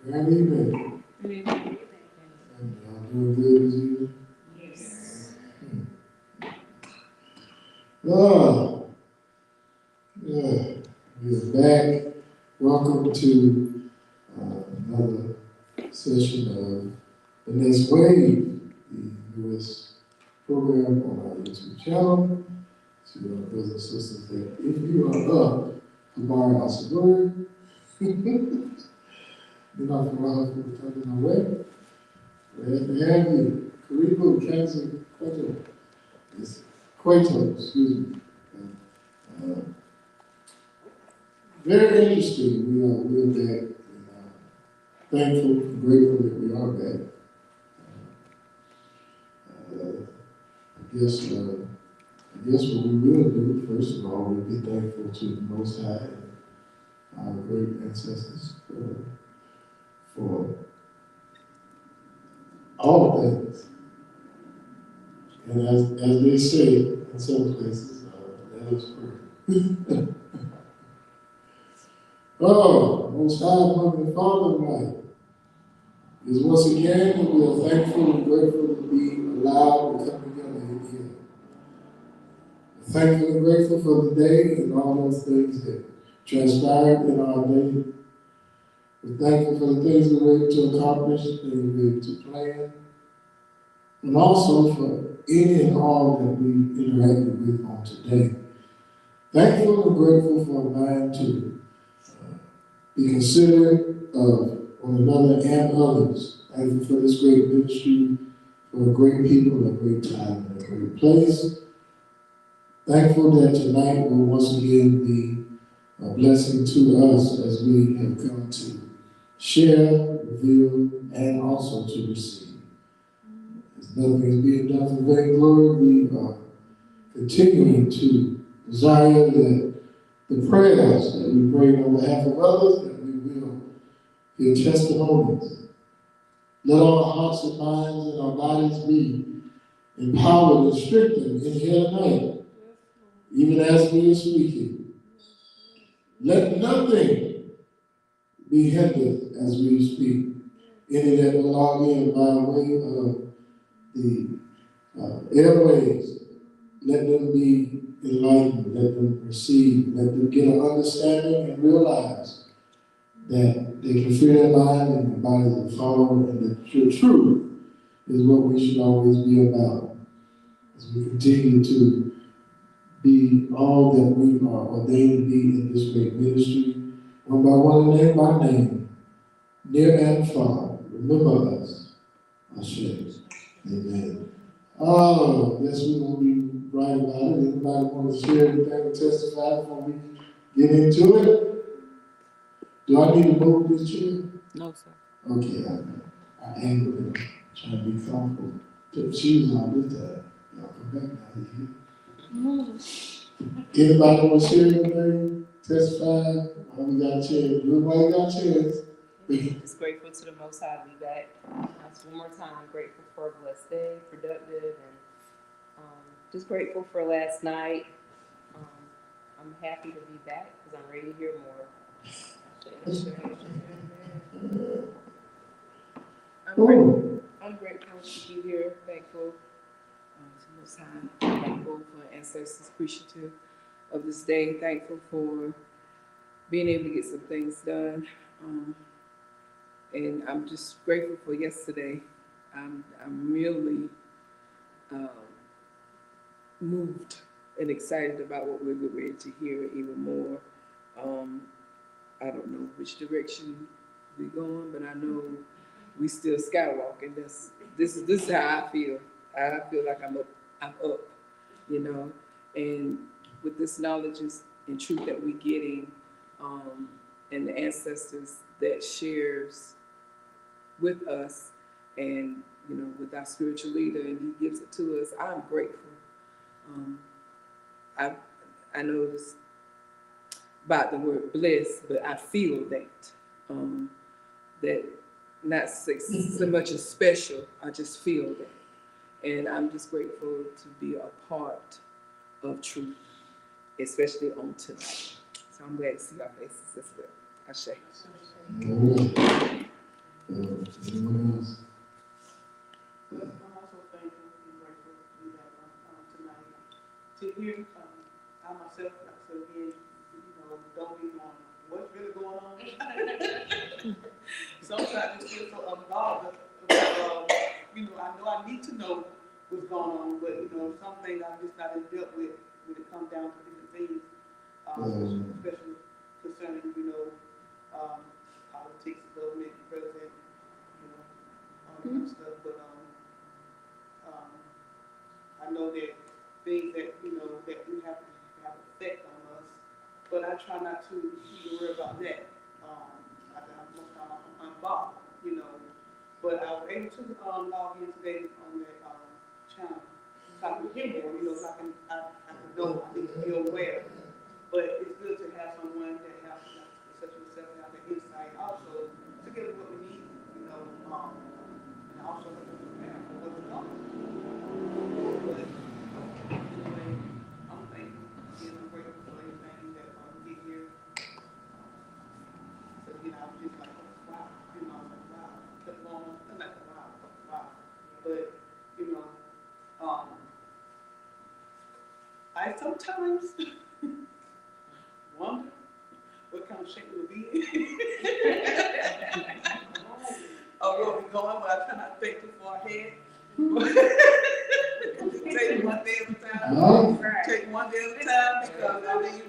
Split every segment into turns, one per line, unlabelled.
Good evening.
Good evening.
And y'all doing good this evening?
Yes.
Oh, yeah. We are back. Welcome to another session of The Next Wave, the newest program on our YouTube channel. To our brothers and sisters that if you are up to borrow house of word, you're not from around for coming away. Glad to have you. Karibu, Kansas, Quato. Yes, Quato, excuse me. Uh, very interesting. We're back. And, thankful and grateful that we are back. I guess what we will do, first of all, we'll be thankful to the Most High and our great ancestors for all things. And as they say in some places, let us pray. Oh, Most High, Mother and Father, right, is once again we are thankful and grateful to be allowed to come together here. We're thankful and grateful for the day and all those things that transpired in our day. We're thankful for the things we were able to accomplish, the things we were able to plan, and also for any and all that we interacted with on today. Thankful and grateful for a mind to be considerate of one another and others. Thankful for this great ministry, for a great people, a great time, and a great place. Thankful that tonight will once again be a blessing to us as we have come to share, reveal, and also to receive. As nothing is being done for vainglory, we are continuing to desire that the prayers that we pray on behalf of others, that we will hear testimonies. Let our hearts and minds and our bodies be empowered and strengthened in here tonight, even as we are speaking. Let nothing be hindered as we speak. Any that will log in by way of the airways, let them be enlightened, let them perceive, let them get an understanding and realize that they can free their mind and their bodies and follow, and that the truth is what we should always be about as we continue to be all that we are ordained to be in this great ministry, one by one and name by name, near and far. Remember us, Hashem. Amen. Oh, yes, we're going to be right about it. Anybody want to share anything or testify before we get into it? Do I need to move this chair?
No, sir.
Okay, I angled it, trying to be comfortable. Put the shoes on this time. Y'all come back now. Anybody want to share anything? Testify? We got a chance. Everybody got a chance.
Just grateful to the Most High to be back. One more time, grateful for a blessed day, productive, and just grateful for last night. I'm happy to be back because I'm ready to hear more. I'm grateful to be here, thankful to the Most High, thankful for ancestors, appreciative of this day, thankful for being able to get some things done. And I'm just grateful for yesterday. I'm really moved and excited about what we're getting ready to hear even more. I don't know which direction we're going, but I know we still skywalking. This is how I feel. I feel like I'm up, you know. And with this knowledge and truth that we're getting, and the ancestors that shares with us, and with our spiritual leader, and he gives it to us. I'm grateful. I know this about the word bliss, but I feel that not so much as special. I just feel that, and I'm just grateful to be a part of truth, especially on tonight. So I'm glad to see our faces as well. Ashe.
Anyone else?
I'm also thankful and grateful to be back tonight. To hear, I myself, like I said again, don't be knowing what's really going on. Sometimes you feel so unbothered. I know I need to know what's going on, but some things I'm just not in depth with when it comes down to different things, especially concerning, politics, government, president, all that kind of stuff. But I know that things that that we have to have an effect on us, but I try not to even worry about that. I'm involved, but I was able to log in today on that channel, so I can hear more, so I can know, I need to be aware. But it's good to have someone that has, such as yourself, have the insight also to give us what we need, and also to prepare for what's coming. But anyway, I'm thankful. Again, I'm grateful for everything that we get here. So I'm just like, wow, I'm like, wow. Kept going, I'm like, wow. But I sometimes wonder what kind of shape we'll be in. Or where we're going, but I try not to think too far ahead. Take one day at a time. Take one day at a time, because I mean,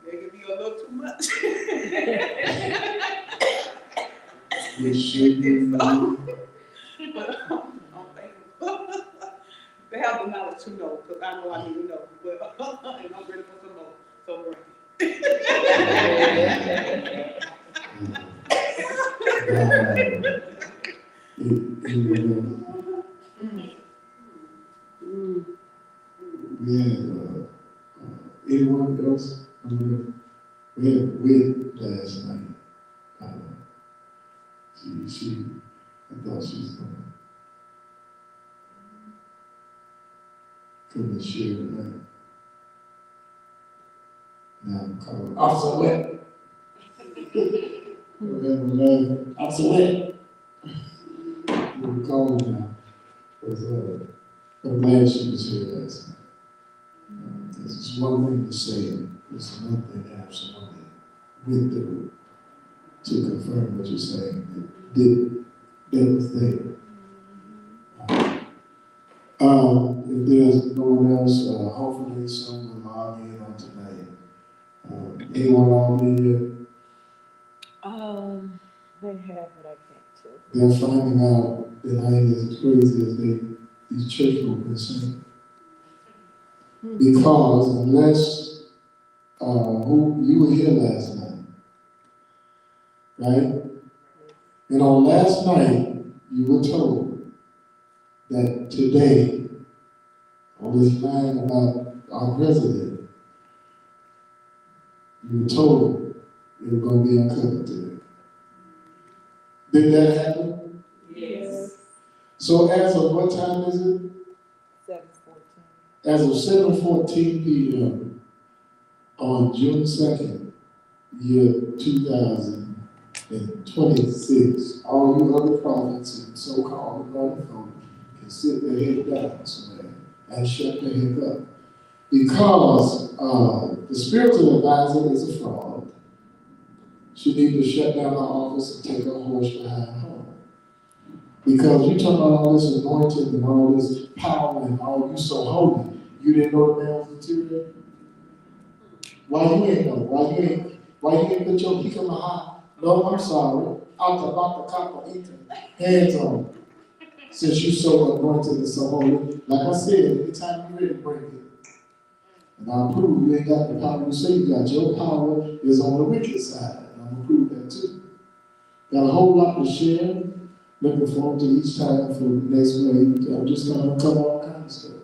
it can be a little too much. But I'm thankful. They have the knowledge to know, because I know I need to know. But and I'm ready for some more. So great.
Anyone else? We had wit last night. I thought she was going to come and share tonight. Now I'm calling. Officer Wet. Officer Wet. We're calling now. I'm glad she was here last night. It's one thing to say it, it's another thing to have somebody with the to confirm what you're saying. That was there. If there's no one else, hopefully someone will log in on tonight. Anyone log in yet?
They have, but I can't tell.
They're finding out that I ain't as crazy as these church folk been saying. Because unless you were here last night, right? And on last night, you were told that today, on this line about our president, you were told it was going to be uncovered today. Did that happen?
Yes.
So as of what time is it?
7:14.
As of 7:14 p.m. on June 2nd, year 2026, all you other prophets and so-called anointed folk can sit their head down somewhere and shut their head up. Because the spiritual advisor is a fraud. She needs to shut down her office and take her horse behind her. Because you talk about all this anointing and all this power and all you so holy, you didn't know the man was material? Why you ain't know? Why you ain't put your pick on the hot? No, I'm sorry. Out the about the copper eating. Hands on. Since you so anointed and so holy. Like I said, anytime you're ready, bring it. And I'll prove you ain't got the power you say you got. Your power is on the wicked side. And I'm gonna prove that too. Got a whole lot to share. Looking forward to each time for the next week. I'm just gonna cover all kinds of stuff.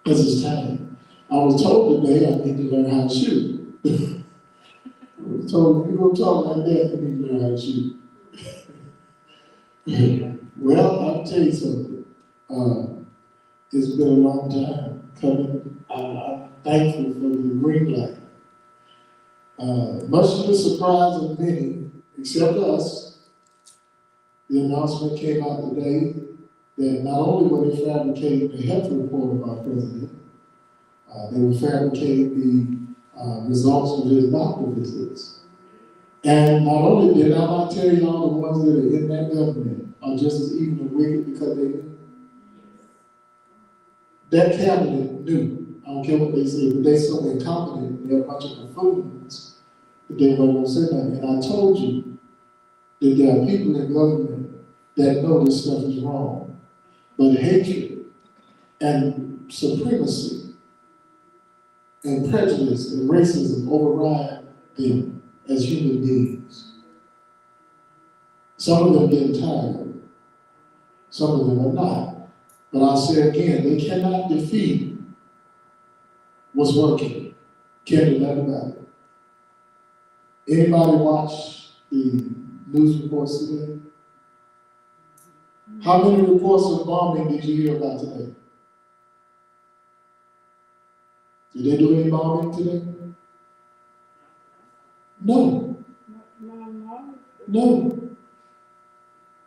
This is time. I was told today I need to learn how to shoot. I was told if you're gonna talk like that, you need to learn how to shoot. Well, I'll tell you something. It's been a long time coming. I'm thankful for the green light. Much to the surprise of many, except us, The announcement came out today that not only were they fabricating the health report of our president, they were fabricating the results of his doctor visits. And not only did I not tell y'all the ones that are in that government are just as evil and wicked because they knew. That cabinet knew. I don't care what they say, but they so incompetent and they're a bunch of buffoons that they weren't going to say nothing. And I told you that there are people in government that know this stuff is wrong, but hatred and supremacy and prejudice and racism override them as human beings. Some of them getting tired, some of them are not. But I'll say again, they cannot defeat what's working. Can't do nothing about it. Anybody watch the news reports today? How many reports of bombing did you hear about today? Did they do any bombing today? No. No.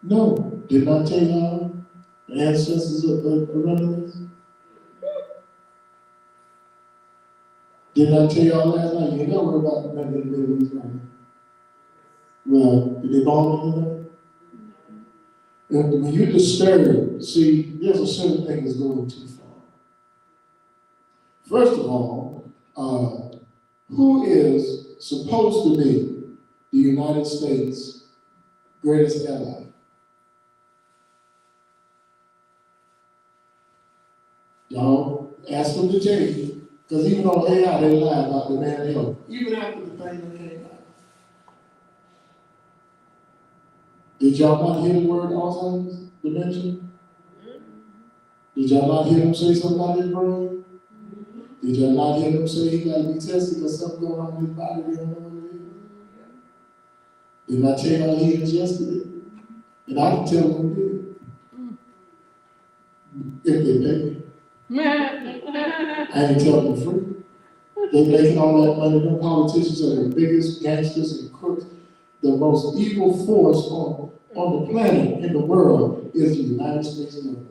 No. Did not tell y'all the ancestors of running this? Did not tell y'all last night? You don't worry about nothing in the Middle East right now. Well, did they bomb anything? And when you're disturbed, see, there's a certain thing that's going too far. First of all, who is supposed to be the United States' greatest ally? Y'all ask them to tell you, because even on AI, they lie about the man health. Even after the thing that came out. Did y'all not hear the word Alzheimer's dementia? Did y'all not hear him say something about his brain? Did y'all not hear him say he got to be tested because something going on in his body they don't know what it is? Did I tell y'all he ingested it? And I can tell them who did. If they pay me. I ain't telling them free. They making all that money. Them politicians are the biggest gangsters and crooks. The most evil force on the planet, in the world, is the United States government.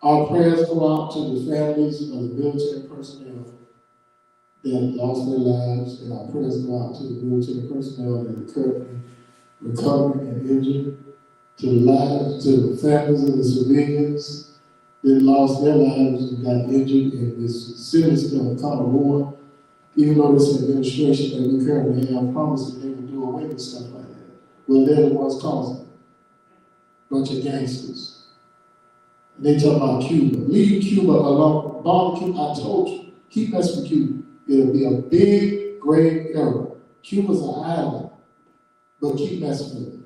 Our prayers go out to the families of the military personnel that lost their lives, and our prayers go out to the military personnel that are currently recovering and injured, to the families of the civilians that lost their lives and got injured in this serious kind of war. Even though this administration that we currently have promised that they would do away with stuff like that. Well, they're the ones causing it. Bunch of gangsters. And they talk about Cuba. Leave Cuba alone. Bomb Cuba. I told you. Keep messing with Cuba. It'll be a big, grave error. Cuba's an island. But keep messing with it.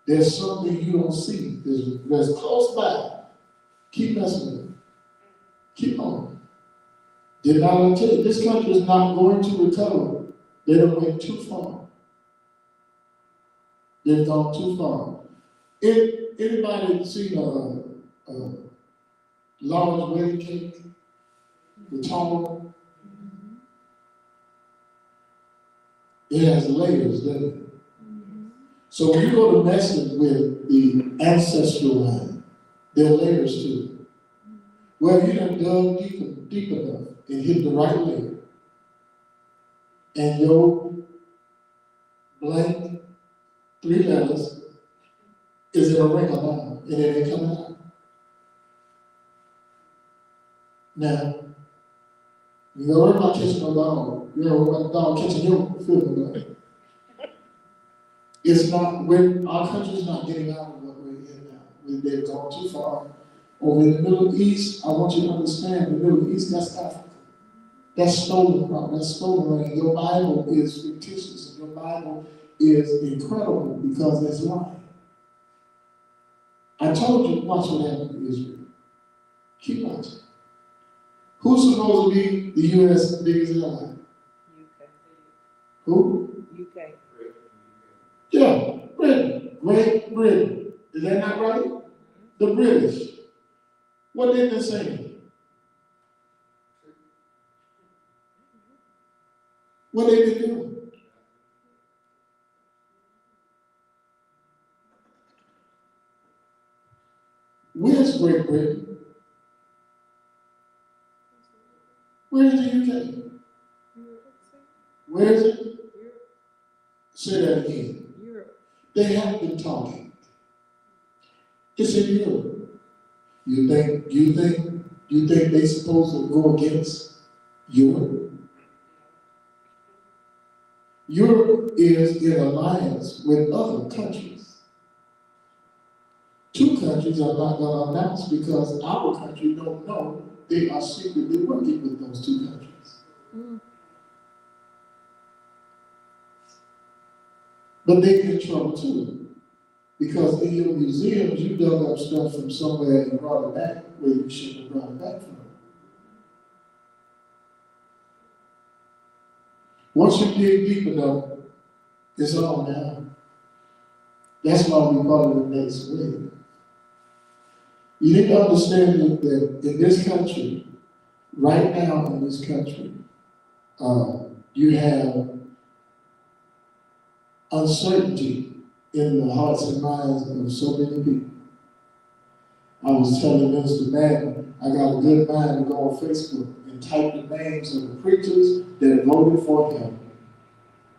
There's something you don't see. That's close by. Keep messing with it. Keep on. Did not I tell you, this country is not going to recover. They don't went too far. They've gone too far. If anybody seen a large wedding cake, the tall, it has layers, doesn't it? So when you go to messing with the ancestral line, there are layers to it. Well, you done dug deep enough and hit the right layer, and your blank 3 letters is in a ring or not, and it ain't coming out. Now, you don't worry about catching no dog. You don't worry about the dog catching your foot. It's not, our country's not getting out of what we're in now. They've gone too far. Over in the Middle East, I want you to understand, the Middle East, that's Africa. That's stolen property, that's stolen land. Your Bible is fictitious, and your Bible is incredible because it's lying. I told you, watch what happened to Israel. Keep watching. Who's supposed to be the U.S. biggest ally?
UK.
Who?
UK.
Yeah, Britain. Great Britain. Is that not right? The British. What did they say? What they been doing? Where's Great Britain? Where's the UK? Where is it? Say that again.
Europe.
They have been talking. It's in Europe. You think they supposed to go against Europe? Europe is in alliance with other countries. Two countries are not going to announce because our country don't know they are secretly working with those two countries. But they're in trouble too. Because in your museums, you dug up stuff from somewhere and brought it back where you shouldn't have brought it back from. Once you dig deep enough, it's all now. That's why we call it the next wave. You need to understand that in this country, right now in this country, you have uncertainty in the hearts and minds of so many people. I was telling Minister Madden, I got a good mind to go on Facebook and type the names of the preachers that voted for him,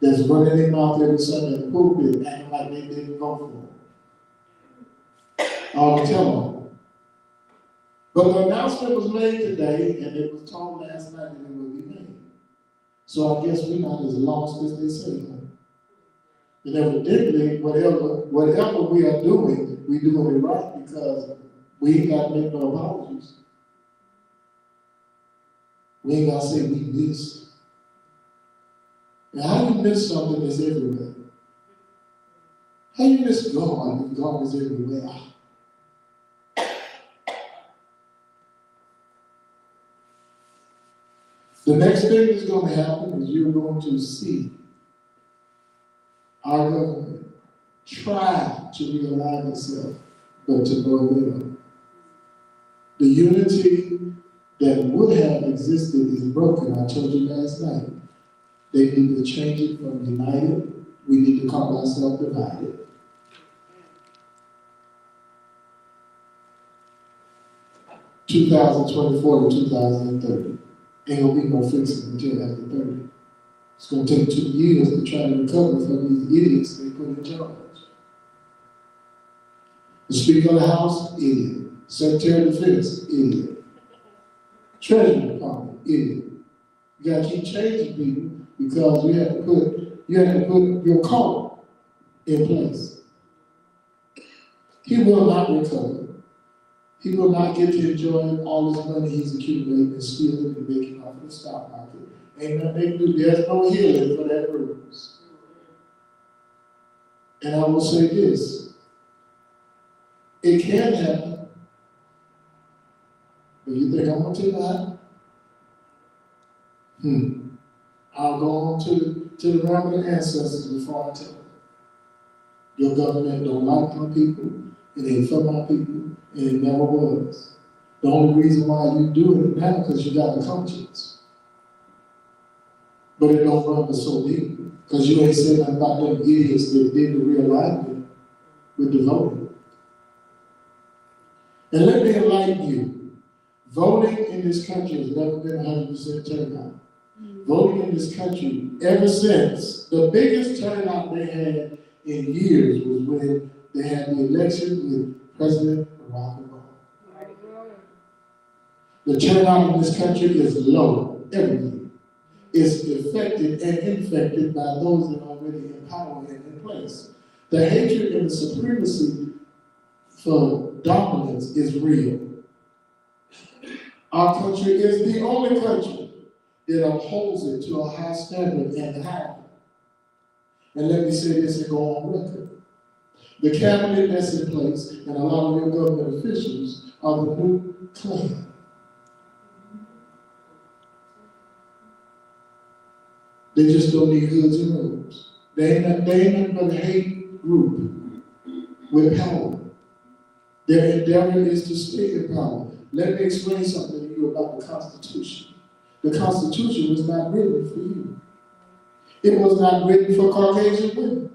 that's running their mouth every Sunday in the pulpit, acting like they didn't vote for him. I'll tell them. But the announcement was made today, and it was told last night that it would be made. So I guess we're not as lost as they say. Huh? And evidently, whatever we are doing, we're doing it right because we ain't got to make no apologies. We ain't got to say we missed. Now, how do you miss something that's everywhere? How do you miss God if God is everywhere? The next thing that's going to happen is you're going to see our government try to realign itself, but to no avail. The unity that would have existed is broken. I told you last night. They need to change it from united. We need to call ourselves divided. (2024 to 2030). Ain't gonna be no fixing until after 30. It's gonna take 2 years to try to recover from these idiots they put in charge. The Speaker of the House, idiot. Secretary of Defense, idiot. Treasury Department, idiot. You gotta keep changing people because you have to put your code in place. He will not recover. He will not get to enjoy all this money he's accumulating and stealing and making off of the stock market. Ain't nothing they can do. There's no healing for that bruise. And I will say this. It can happen. But you think I'm going to tell you that? I'll go on to the realm of the ancestors before I tell them. Your government don't like my people. It ain't for my people. And it never was. The only reason why you doing it now is because you got a conscience. But it don't run so deep. Because you ain't said nothing about them idiots that did the realignment with the voting. And let me enlighten you. Voting in this country has never been 100% turnout. Voting in this country, ever since, the biggest turnout they had in years was when they had the election with President Barack Obama. The turnout in this country is low every year. It's affected and infected by those that are already in power and in place. The hatred and the supremacy for dominance is real. Our country is the only country that upholds it to a high standard and higher. And let me say this and go on record. The cabinet that's in place and a lot of your government officials are the new Klan. They just don't need hoods and robes. They ain't nothing but a hate group with power. Their endeavor is to stay in power. Let me explain something to you about the Constitution. The Constitution was not written for you. It was not written for Caucasian women.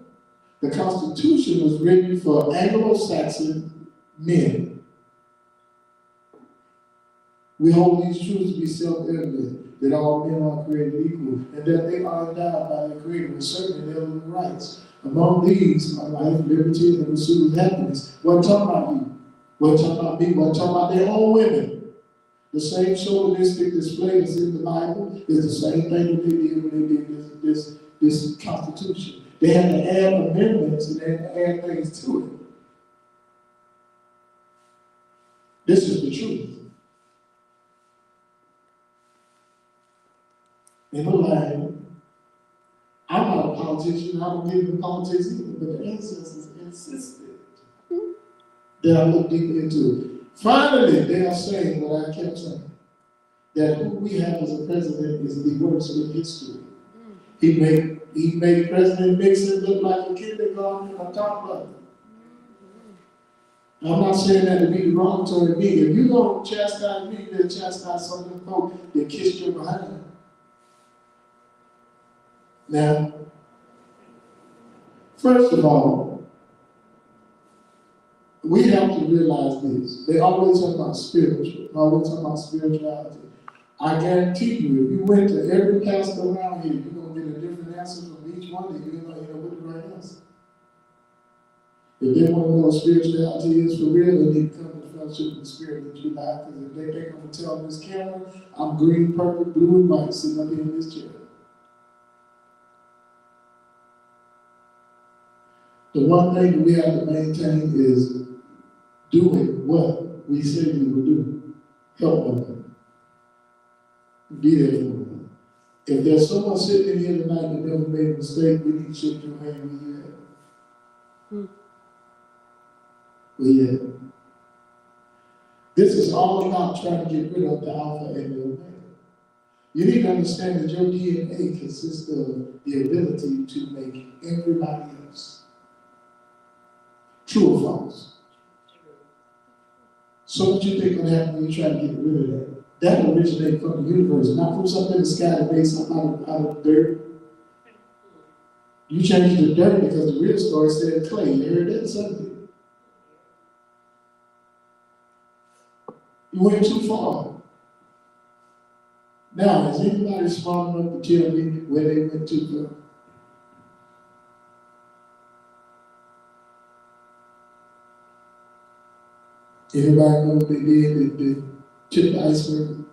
The Constitution was written for Anglo-Saxon men. We hold these truths to be self-evident, that all men are created equal, and that they are endowed by their Creator with certain inalienable rights. Among these are life, liberty, and the pursuit of happiness. What talking about you? What talking about me? What talking about their own women? The same chauvinistic display that's in the Bible is the same thing that they did when they did this Constitution. They had to add amendments and they had to add things to it. This is the truth. In the line, I'm not a politician, I don't get into politics either, but the ancestors insisted that I look deeper into it. Finally, they are saying what I kept saying, that who we have as a president is the worst in history. He made President Nixon look like a kindergarten on top of it. I'm not saying that to be derogatory to me. If you don't chastise me, you'll chastise some of the folks that kissed you behind. Now, first of all, we have to realize this. They always talk about spirituality. I guarantee you, if you went to every pastor around here, you're going to get a different answer from each one, and you're going to end up with the right answer. If they want to know what spirituality is for real, they need to come to the fellowship of the Spirit in July, because if they think I'm going to tell this camera, I'm green, purple, blue, and white sitting up here in this chair. The one thing that we have to maintain is doing what we said we would do. Help one another. Be there for one another. If there's someone sitting in here tonight that never made a mistake, we need to shake your hand with you at. Where you at? This is all about trying to get rid of the alpha and the omega. You need to understand that your DNA consists of the ability to make everybody else. True or false? So what you think will happen when you try to get rid of that? That originated from the universe, not from something in the sky that made something out of dirt. You changed the dirt because the real story said clay. You heard that something? You went too far. Now, is anybody smart enough to tell me where they went too far? Anybody know what they did? They tipped the iceberg.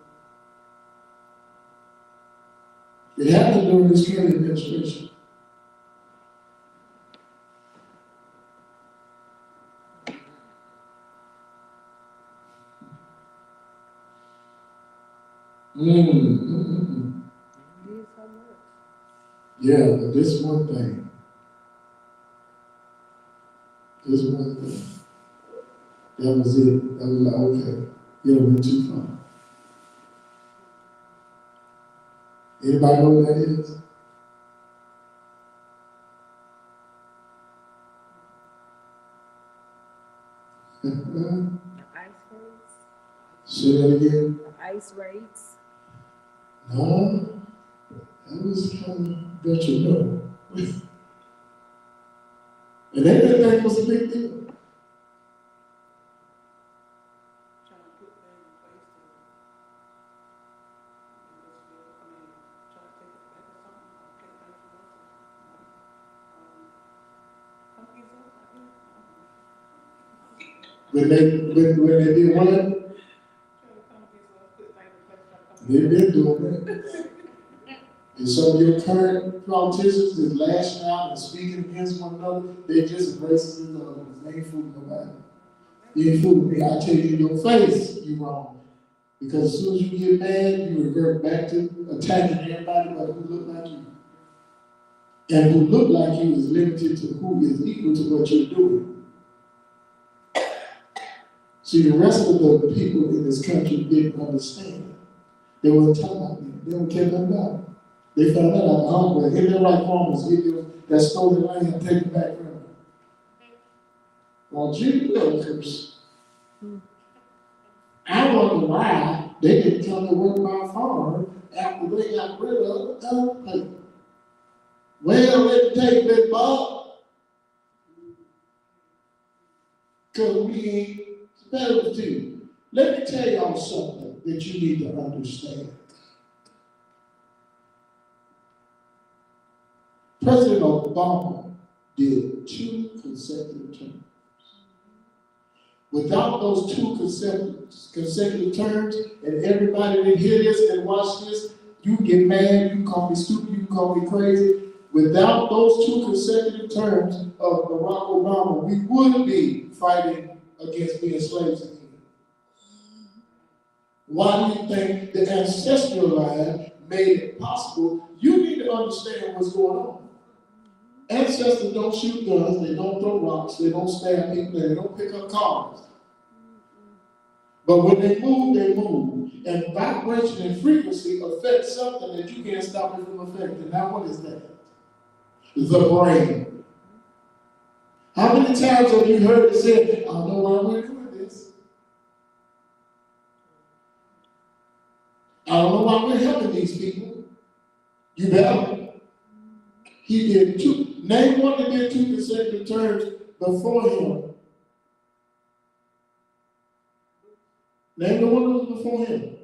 It happened during this Kennedy administration. Yeah, but this one thing. That was it. That was like, okay, you don't went too far. Anybody know what that is?
Ice rates.
Say that again.
Ice rates.
No, that was kind of detrimental. And they didn't think it was a big deal.
Trying to put that in place to, try to take it back or something, or take things from us. Come get some,
When they did what?
try to come get some, put things in place, try to come.
They've been doing that. And some of your current politicians is lashing out and speaking against one another. They just racist as others. They ain't fooling nobody. You ain't fooling me. I tell you in your face, you wrong. Because as soon as you get mad, you revert back to attacking everybody but who look like you. And who look like you is limited to who is equal to what you're doing. See, the rest of the people in this country didn't understand. They weren't talking about me. They don't care nothing about it. They found out the hard way. Hit their right farmers, get them that stolen land and take it back from them. Well, gee willikers. I wonder why they didn't come to work my farm after they got rid of the other people. Well, let's take Big Bob. Because we ain't special to you. Let me tell y'all something that you need to understand. President Obama did 2 consecutive terms. Without those 2 consecutive terms, and everybody that hear this and watch this, you get mad, you call me stupid, you call me crazy. Without those 2 consecutive terms of Barack Obama, we would be fighting against being slaves again. Why do you think the ancestral line made it possible? You need to understand what's going on. Ancestors don't shoot guns, they don't throw rocks, they don't stab people, they don't pick up cars. But when they move, they move. And vibration and frequency affect something that you can't stop it from affecting. Now, what is that? The brain. How many times have you heard it said, I don't know why we're doing this. I don't know why we're helping these people. You better. He did 2. Name one that did 2 consecutive terms before him. Name the one that was before him.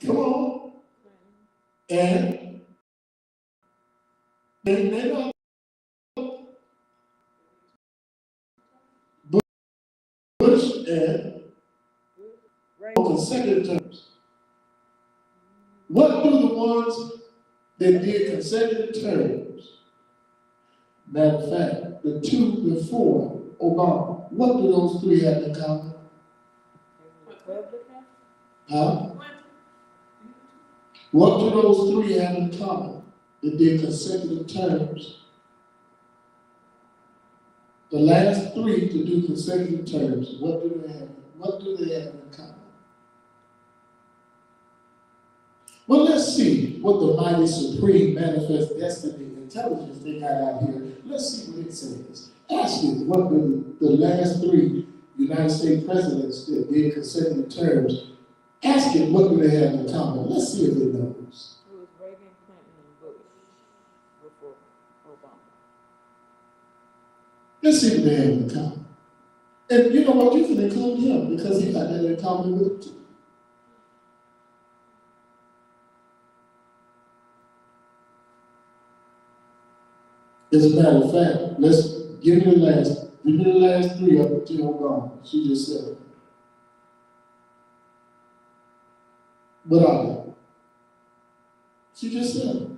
Come on. And name Bush and consecutive terms. What do the ones that did consecutive terms? Matter of fact, the 2 before Obama, what do those 3 have in common? Huh? What do those 3 have in common that did consecutive terms? The last 3 to do consecutive terms, what do they have? What do they have in common? Well, let's see what the mighty supreme manifest destiny intelligence they got out here. Let's see what it says. Ask it what the last 3 United States presidents that did consecutive terms. Ask it what do they have in common. Let's see if it knows.
It was Reagan, Clinton, and Bush before Obama.
Let's see what they have in common. And you know what? You can include him because he got that in common with you. As a matter of fact, let's give me the last 3 up until Obama. She just said it. What are they? She just said it.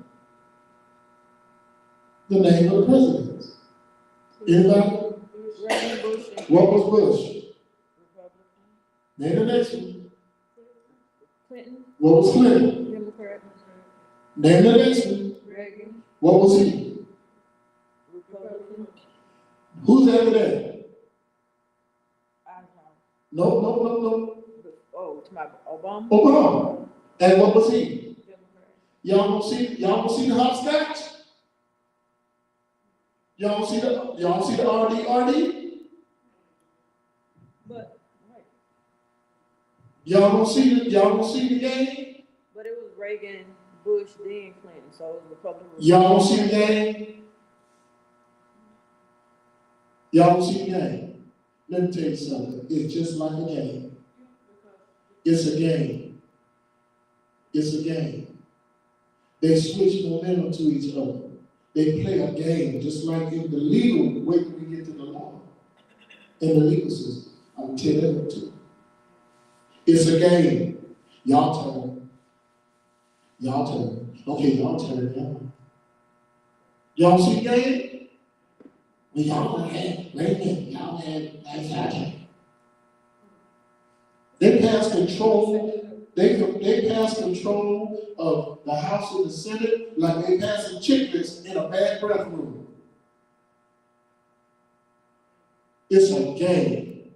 The name of the presidents. Anybody?
Reagan, Bush, and
What was Bush?
Republican.
Name the next one.
Clinton,
What was Clinton?
Democrat.
Name the next one.
Reagan,
What was he?
Republican.
Who's after that?
I
No.
Oh, to my Obama.
Obama. And what was he?
Democrat.
Y'all don't see the hopscotch? Y'all don't see the RD?
But right.
Y'all don't see the game?
But it was Reagan, Bush, then Clinton, so it was Republican.
Y'all don't see the game? Y'all don't see the game? Let me tell you something. It's just like a game. It's a game. It's a game. They switch momentum to each other. They play a game, just like in the legal, wait till we get to the law. In the legal system. I'll tell you that too. It's a game. Y'all turn. Okay, y'all turn now. Y'all see the game? Well, y'all had, wait a minute, y'all had, that's our turn. They pass control. They pass control of the House and the Senate like they passing chicklets in a bad breath room. It's a game.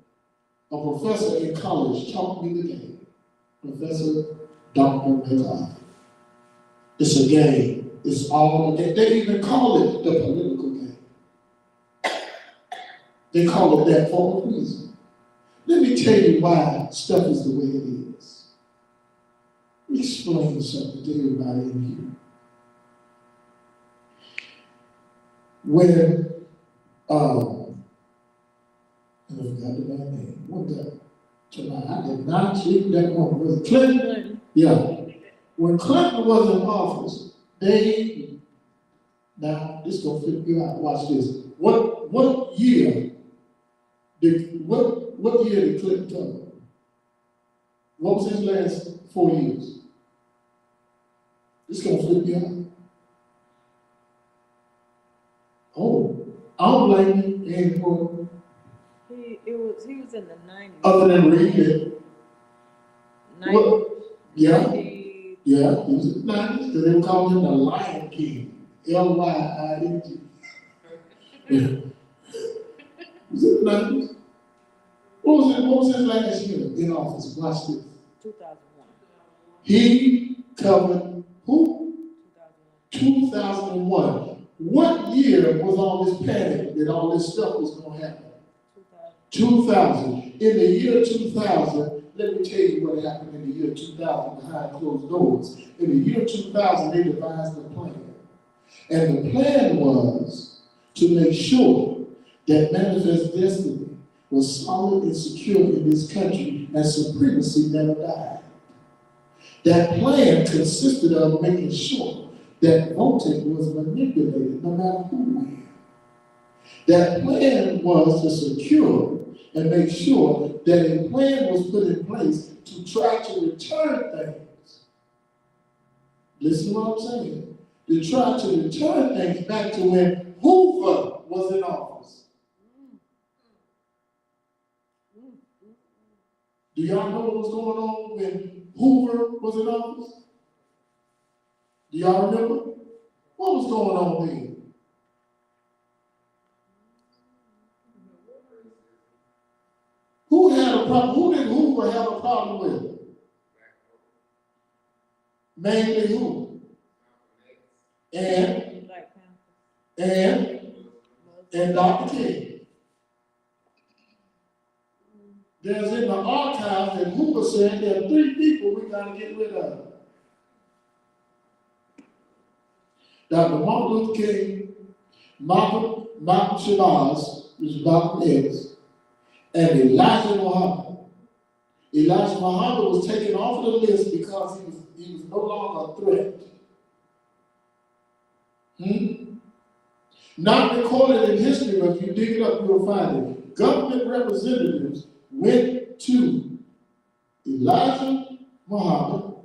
A professor in college taught me the game. Professor Dr. McLeod. It's a game. It's all a game. They even call it the political game. They call it that for a reason. Let me tell you why stuff is the way it is. Let me explain something to everybody in here. When, I forgot the man's name. One guy I did not sleep that morning. Was it Clinton? Yeah. When Clinton was in office, now this gonna flip you out. Watch this. What year did Clinton come? What was his last 4 years? This gonna flip you out. Oh, I don't blame you anymore.
He was in the 90s.
Other than reading it.
90s.
Yeah.
90s.
Yeah, he was in the 90s, because they were calling him the Lion King. Lying. Yeah. He was in the 90s. What was his last year in office? Watch this.
2001.
He covered who? 2001. What year was all this panic that all this stuff was going to happen? 2000. In the year 2000, let me tell you what happened in the year 2000 behind closed doors. In the year 2000, they devised a plan. And the plan was to make sure that Manifest Destiny was solid and secure in this country and supremacy never died. That plan consisted of making sure that voting was manipulated no matter who won. That plan was to secure and make sure that a plan was put in place to try to return things. Listen to what I'm saying. To try to return things back to when Hoover was in office. Do y'all know what was going on when Hoover was in office? Do y'all remember? What was going on then? Who had a problem? Who did Hoover have a problem with? Mainly who? And Dr. King. There's in the archives that Hoover said there are 3 people we got to get rid of. Dr. Martin Luther King, Malcolm Shabazz, which is Malcolm X, and Elijah Muhammad. Elijah Muhammad was taken off the list because he was no longer a threat. Not recorded in history, but if you dig it up, you'll find it. Government representatives went to Elijah Muhammad,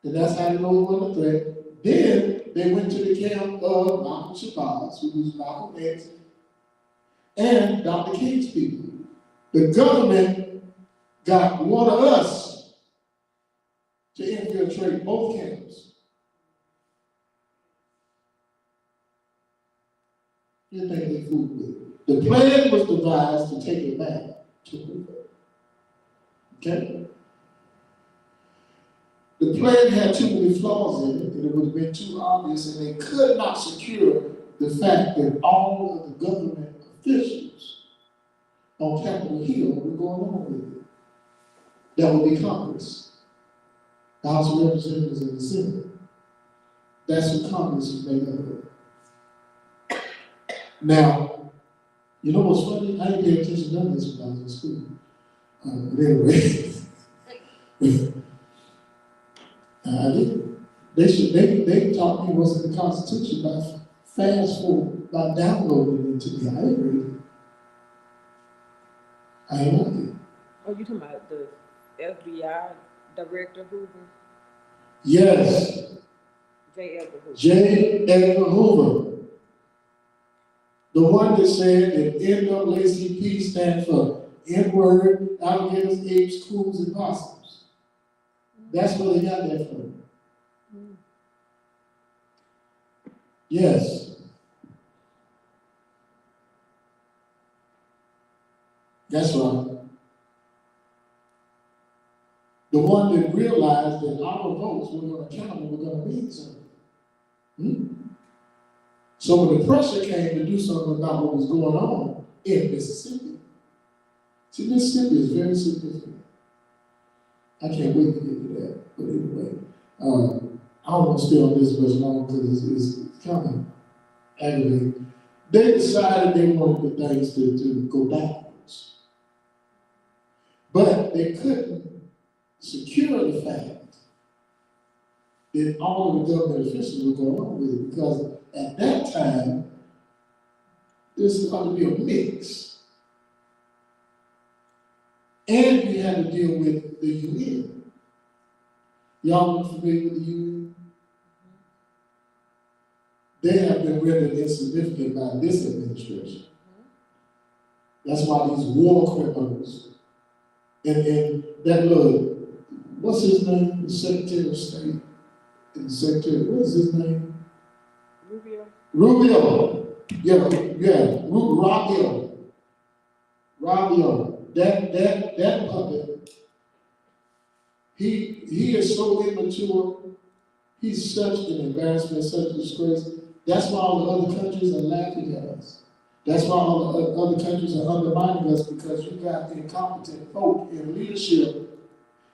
and that's how they know he wasn't a threat. Then they went to the camp of Malcolm Shabazz, who was Malcolm X, and Dr. King's people. The government got one of us to infiltrate both camps. You think they fooled with it. The plan was devised to take it back to Hoover. Okay? The plan had too many flaws in it, and it would have been too obvious, and they could not secure the fact that all of the government officials on Capitol Hill were going on with it. That would be Congress, the House of Representatives and the Senate. That's what Congress is made up of. Now, you know what's funny? I didn't pay attention to this when I was in school. But anyway, I did. They taught me what's in the Constitution by fast forward, by downloading it to me. I didn't read it. I ain't like it.
Oh, you talking about the FBI Director Hoover?
Yes.
J. Edgar Hoover.
J. Edgar Hoover. The one that said that NAACP stands for N-word, alligators, apes, coons, and possums. That's where they got that from. Yes. That's right. The one that realized that our votes were going to count and were going to mean something. So when the pressure came to do something about what was going on in Mississippi, see, Mississippi is very significant. I can't wait to get to that. But anyway, I don't want to stay on this much longer because it's kind of aggravating. They decided they wanted the things to go backwards. But they couldn't secure the fact that all of the government officials were going on with it, because at that time, there's going to be a mix. And you had to deal with the UN. Y'all are familiar with the UN? They have been rendered insignificant by this administration. That's why these war criminals, and that little, what's his name? The Secretary of State, and the Secretary, what is his name? Rubio. Yeah, Rubio. That puppet, he is so immature. He's such an embarrassment, such a disgrace. That's why all the other countries are laughing at us. That's why all the other countries are undermining us, because you got incompetent folk in leadership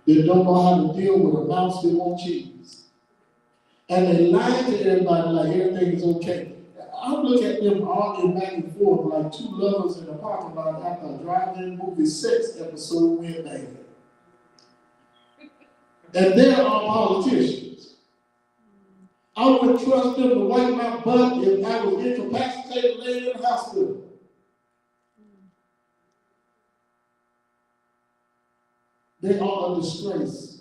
that don't know how to deal with a mouse that won't cheese. And they lie to everybody like everything is okay. I look at them arguing back and forth like two lovers in a parking lot after a drive-in movie sex episode went bad. And they're all politicians. I wouldn't trust them to wipe my butt if I was incapacitated laying in the hospital. They are a disgrace.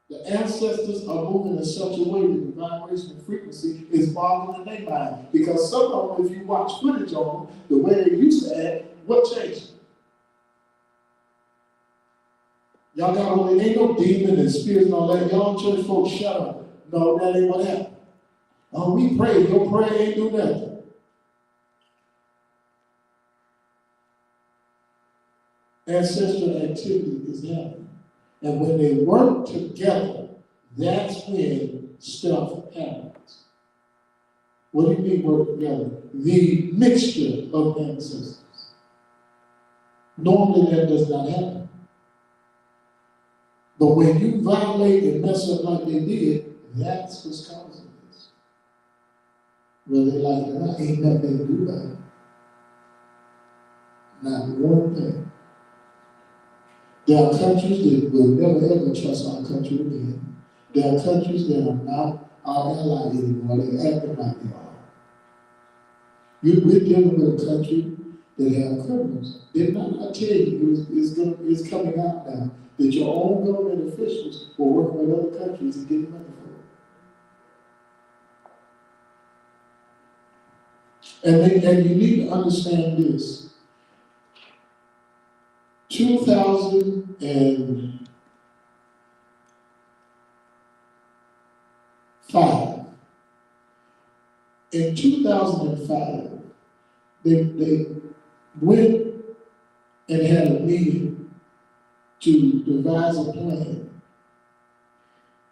The ancestors are moving in such a way that the vibration and frequency is boggling in their mind. Because some of them, if you watch footage on them, the way they used to act, what changed? Y'all got all, ain't no demon and spirits and all that. Y'all church folks, shut up. No, that ain't what happened. Oh, we pray. Your prayer ain't do nothing. Ancestral activity is happening. And when they work together, that's when stuff happens. What do you mean work together? The mixture of ancestors. Normally that does not happen. But when you violate and mess up like they did, that's what's causing this. Whether they like it or not, ain't nothing they can do about it. Not one thing. There are countries that will never ever trust our country again. There are countries that are not our ally anymore. They're acting like they are. We're dealing with a country that have criminals. Didn't I tell you it's coming out now that your own government officials will work with other countries and get money for it. And you need to understand this. 2005. In 2005, they went and had a meeting to devise a plan.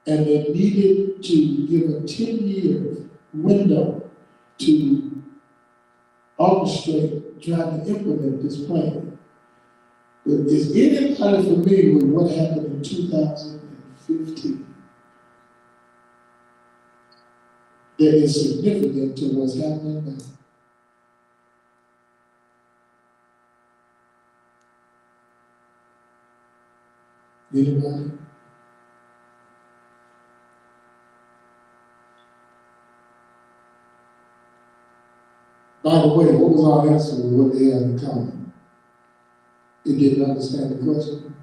And they needed to give a 10-year window to orchestrate, trying to implement this plan. But is anybody familiar with what happened in 2015? That is significant to what's happening now. Anybody? By the way, what was our answer with what they had in common? It didn't understand the question.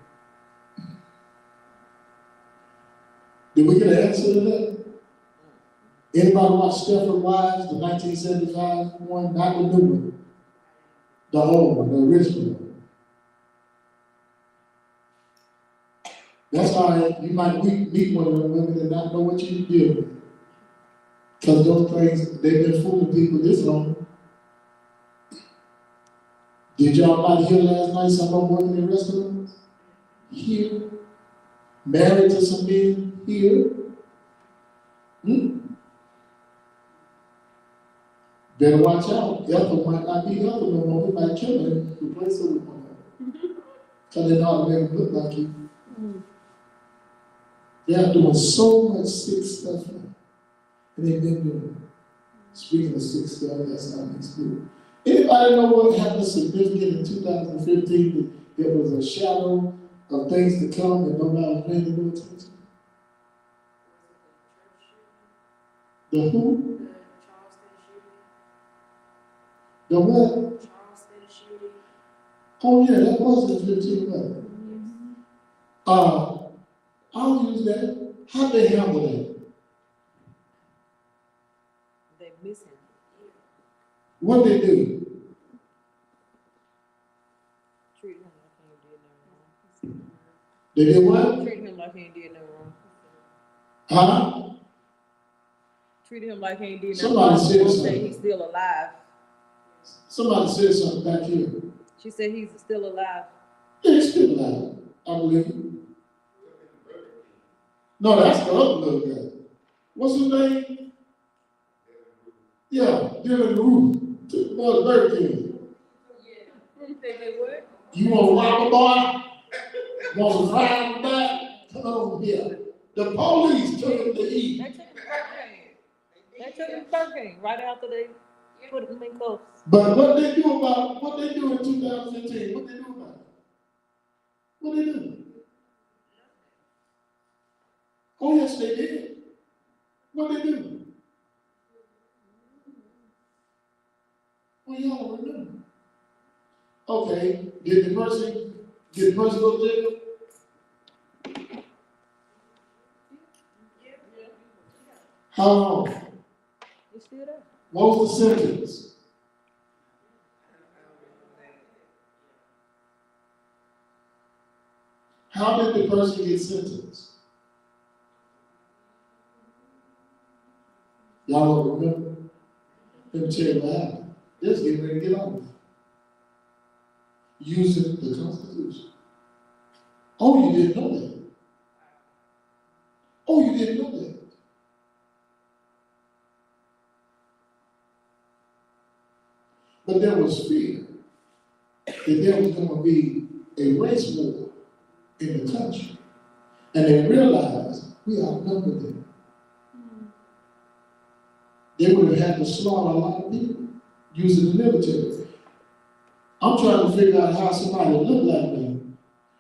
Did we get an answer to that? Anybody watch Stepford Wives, the 1975 one? Not the new one. The old one, the original one. That's all right. You might meet one of them women and not know what you deal with. Because those things, they've been fooling people this long. Did y'all not hear last night someone working in restaurants? Here. Married to some men? Here. Better watch out. Ethel might not be Ethel no more. We might kill her and replace her with one of them. Because they know how to make them look like you. They are doing so much sick stuff now. And they've been doing it. Speaking of sick stuff, that's not next good. Anybody know what happened significant in 2015 it was a shadow of things to come and nobody was paying no attention? The who? The what? Oh yeah, that was in 15 minutes. I'll use that. How'd they handle that?
They miss him.
What they do?
Treat him like he ain't did nothing wrong.
They did what?
Treat him like he ain't did nothing wrong.
Huh?
Treat him like he ain't did nothing
Somebody
wrong.
said
Don't
something.
say he's still alive.
Somebody said something back here.
She said he's still alive.
Yeah, he's still alive, I believe. No, that's the other little guy. What's his name? Yeah, Dylan Roof. Took the boy Burger King.
They did what?
You want to rob a boy? Want to fry him back? Come over here. The police took him to eat.
They took him to Burger King. They took him to Burger King right after they put him in cuffs.
But what they do in 2015? What they do about it? What they do? Oh yes, they did. What they do? Well, y'all don't remember. Okay, did the person go to jail? How long?
He's still there.
What was the sentence? How did the person get sentenced? Y'all don't remember? Let me tell you what happened. They're just getting ready to get on using the Constitution. Oh, you didn't know that. Oh, you didn't know that. But there was fear that there was going to be a race war in the country. And they realized we outnumbered them. They would have had to slaughter a lot of people using the military. I'm trying to figure out how somebody that look like me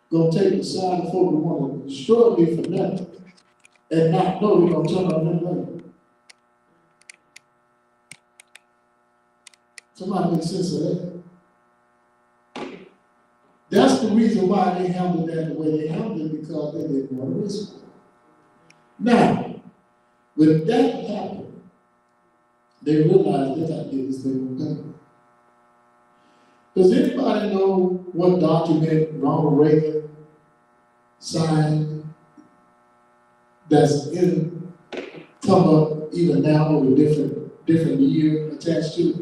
gonna take the side of folk who want to destroy me for nothing and not know they're gonna turn on them later. Somebody make sense of that. That's the reason why they handled that the way they handled it, because they didn't want to risk it. Now, when that happened, they realized they got to get this thing on paper. Does anybody know what document Ronald Reagan signed that's come up even now with a different year attached to it?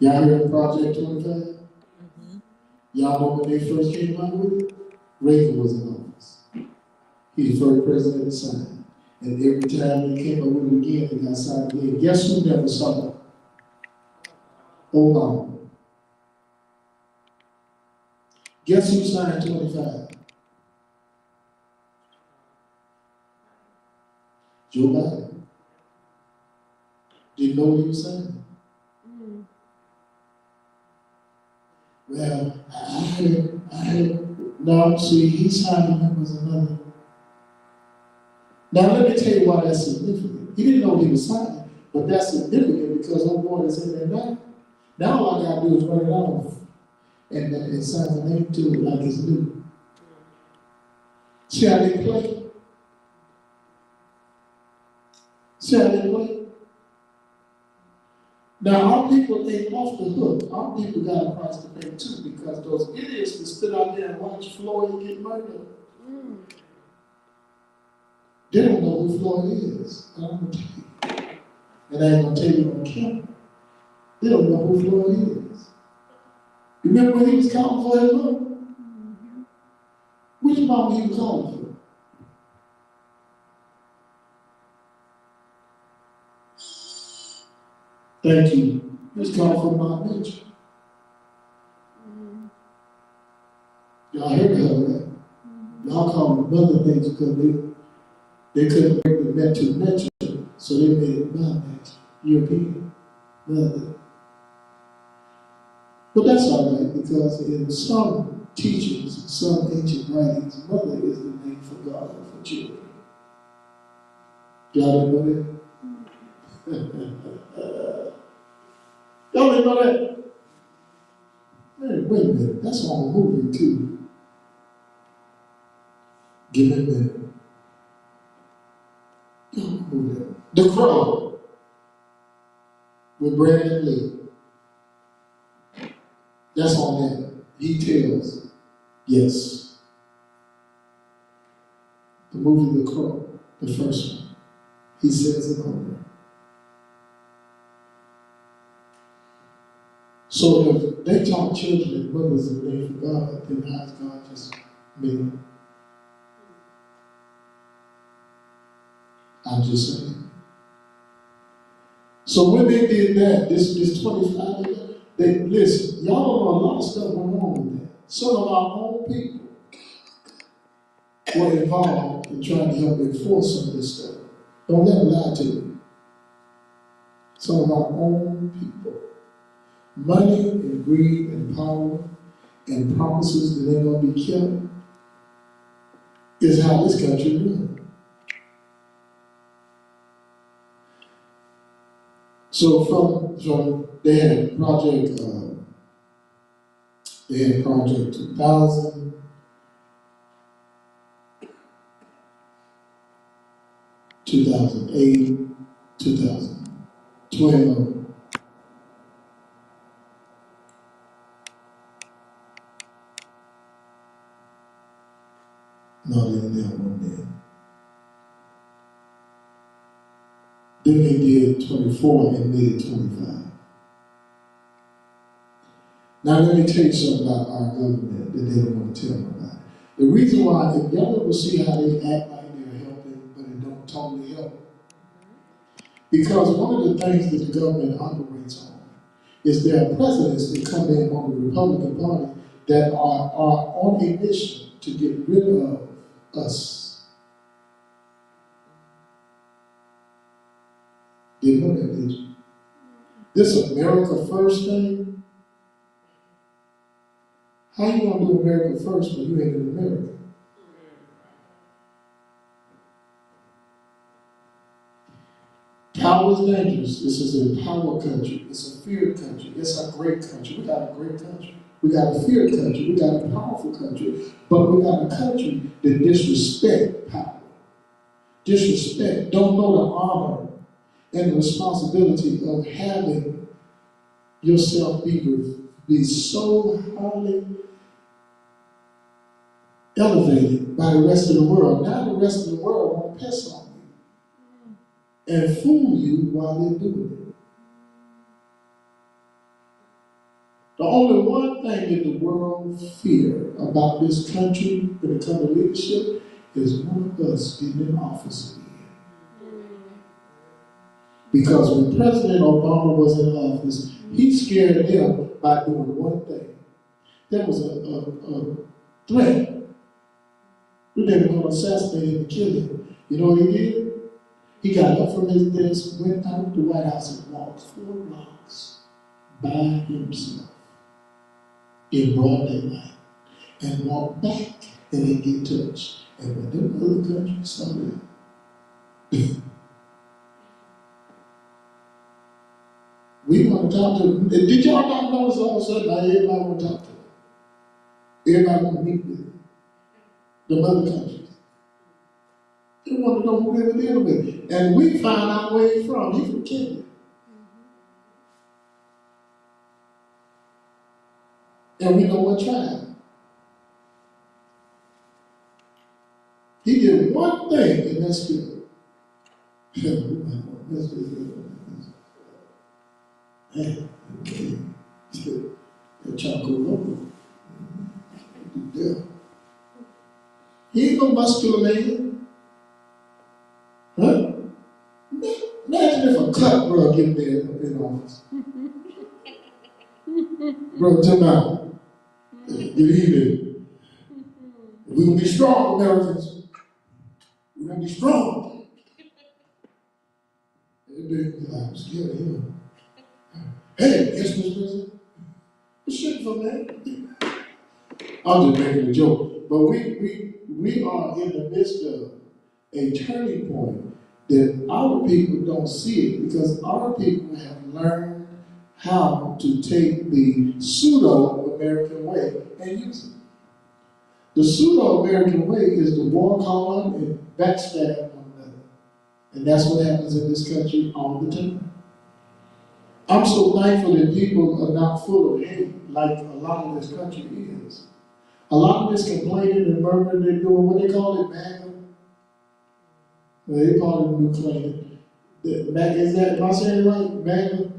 Y'all heard of Project 25?
Mm-hmm.
Y'all know when they first came out with it? Reagan was in office. He's the first president to sign. And every time they came up with it again, it got signed again. Guess who never saw it? Obama. Guess who signed 25? Joe Biden. Didn't know what he was saying. Well, I heard, no, see, he's signing him as another. Now, let me tell you why that's significant. He didn't know what he was signing, but that's significant because old boy is in there now. Now, all I got to do is run it off and sign the name to it like it's new. See how they play? See how they play? Now, our people ain't off the hook. Our people got a price to pay too, because those idiots that stood out there and watched Floyd get murdered, they don't know who Floyd is. I'm going to tell you. And I ain't going to tell you on camera. They don't know who Floyd is. You remember when he was calling for his mom? Which mom he was calling for? Thank you. He was calling for my nature. Y'all heard of her, right? Y'all call her Mother Nature because they couldn't bring the net to nature, so they made it my nature. European. Mother. But that's all right, because in some teachings, some ancient writings, mother is the name for God for children. Y'all didn't know that? Y'all didn't know that? Man, wait a minute, that's on a movie too. Give me a minute. Y'all know that. The Crow with Brandon Lee. That's on that. He tells, yes. The movie The Crow, the first one. He says it on there. So if they taught children that mothers are made for God, then how's God just made them? I'm just saying. So when they did that, this 25 years, they listen, y'all don't know a lot of stuff went on with that. Some of our own people were involved in trying to help enforce some of this stuff. Don't let them lie to you. Some of our own people. Money and greed and power and promises that ain't gonna be kept is how this country runs. So from they had Project 2000, 2008, 2012. No, they didn't have one then. Then they did 24 and made it 25. Now let me tell you something about our government that they don't want to tell nobody. The reason why, if y'all ever see how they act like they're helping, but it don't totally help, because one of the things that the government operates on is there are presidents that come in on the Republican Party that are on a mission to get rid of us. Didn't know that, did you? This America First thing, how you gonna do America First when you ain't in America? Power is dangerous. This is a power country. It's a feared country. It's a great country. We got a great country. We got a feared country. We got a powerful country. But we got a country that disrespect power. Disrespect. Don't know the honor and the responsibility of having yourself be so highly elevated by the rest of the world. Now the rest of the world won't piss on you and fool you while they're doing it. The only one thing that the world fear about this country when it comes to leadership is one of us getting in office again. Because when President Obama was in office, he scared them by doing one thing. There was a threat. We were going to assassinate him and kill him. You know what he did? He got up from his desk, went out to the White House and walked 4 blocks by himself in broad daylight and walked back and didn't get touched. And when them other countries saw that, we want to talk to them. Did y'all not notice all of a sudden now everybody want to talk to them? Everybody want to meet with them. The other countries. They want to know who they were dealing with. And we found out where he's from. He's from Kenya. And we know what tribe. He did one thing in that spirit. Man, okay. That charcoal local. Yeah. He ain't no muscular man. Huh? Imagine if a cut bro get there in office. Bro, tell me, good evening. We're gonna be strong, Americans. We're gonna be strong. I'm scared of him. Hey, yes, Mr. President. Well, shut for that. I'm just making a joke. But we are in the midst of a turning point that our people don't see it because our people have learned how to take the pseudo-American way and use it. The pseudo-American way is to walk hard and backstab one another. And that's what happens in this country all the time. I'm so thankful that people are not full of hate like a lot of this country is. A lot of this complaining and murmuring they're doing, what they call it, MAGA. Well, they call it new claim. Is that, am I saying it right? MAGA?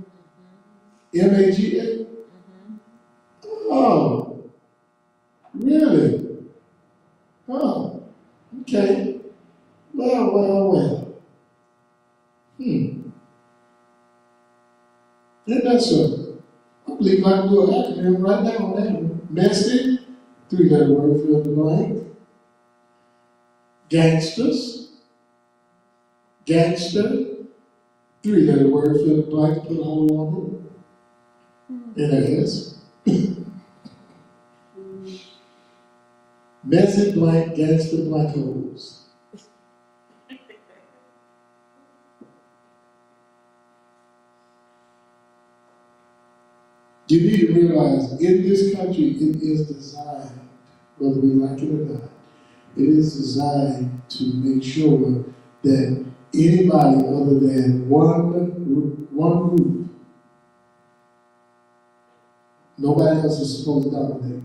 MAGA? Oh, really? Oh, okay. Well. Isn't that something? I believe I can do an acronym right now on that one. Messy, 3-letter word, fill in the blank. Gangsters, gangster, 3-letter word, fill in the blank, put a hole on it. And that is. Messy blank, gangster blank holes. You need to realize in this country it is designed, whether we like it or not, it is designed to make sure that anybody other than one group, nobody else is supposed to dominate.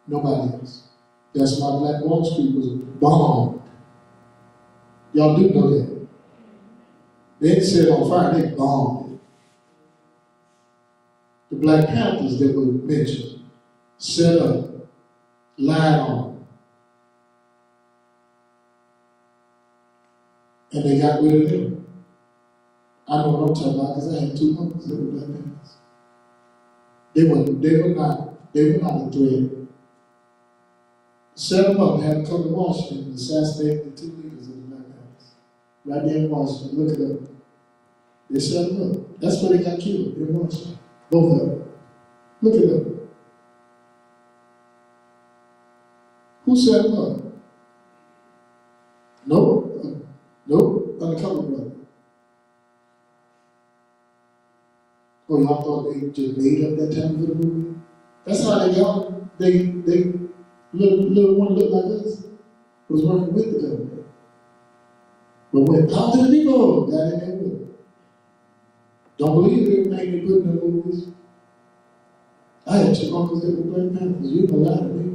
Nobody else. That's why Black Wall Street was bombed. Y'all do know that. They didn't set it on fire, they bombed it. The Black Panthers that were mentioned, set up, lied on, and they got rid of them. I know what I'm talking about because I had 2 uncles that were Black Panthers. They were not a threat. Set them up, had them come to Washington and assassinate the 2 leaders of the Black Panthers. Right there in Washington, look it up. They set them up. That's where they got killed, in Washington. Both of them. Look it up. Who set them up? Nope, undercover brother. Oh, y'all thought they just made up that time for the movie? That's how they got them. They little one looked like us, was working with the government. But when out to the people, got in there with them. Don't believe everything they put in the movies. I had 2 uncles that were Black Panthers. You can lie to me.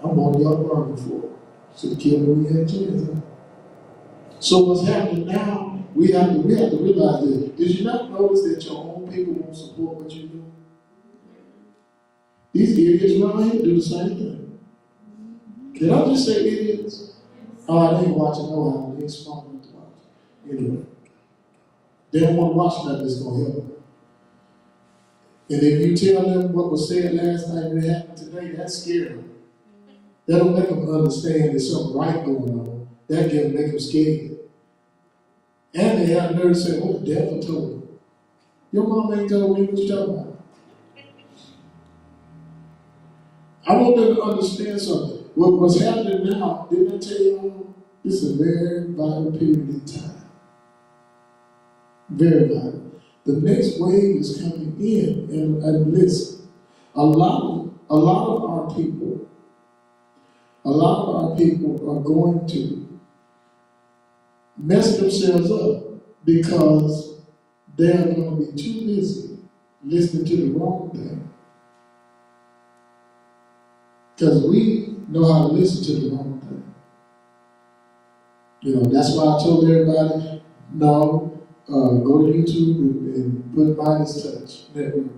I'm on y'all bar before. Should have killed when we had a chance. Huh? So what's happening now, we have to realize that. Did you not notice that your own people won't support what you do? These idiots around here do the same thing. Can I just say idiots? Oh, they ain't watching no how. They ain't smart enough to watch. Anyway. They don't want to watch nothing that's going to help them. And if you tell them what was said last night and it happened today, that's scary. That'll make them understand there's something right going on. That can make them scared. And they have nerve to say, oh, the devil told me. Your mom ain't told me what you're talking about. I want them to understand something. What's happening now, didn't I tell you, this is a very vital period in time. Very vital. The next wave is coming in, and listen, a lot of our people are going to mess themselves up because they're going to be too busy listening to the wrong thing. Because we know how to listen to the wrong thing. You know, that's why I told everybody, no, go to YouTube and put Midas Touch Network.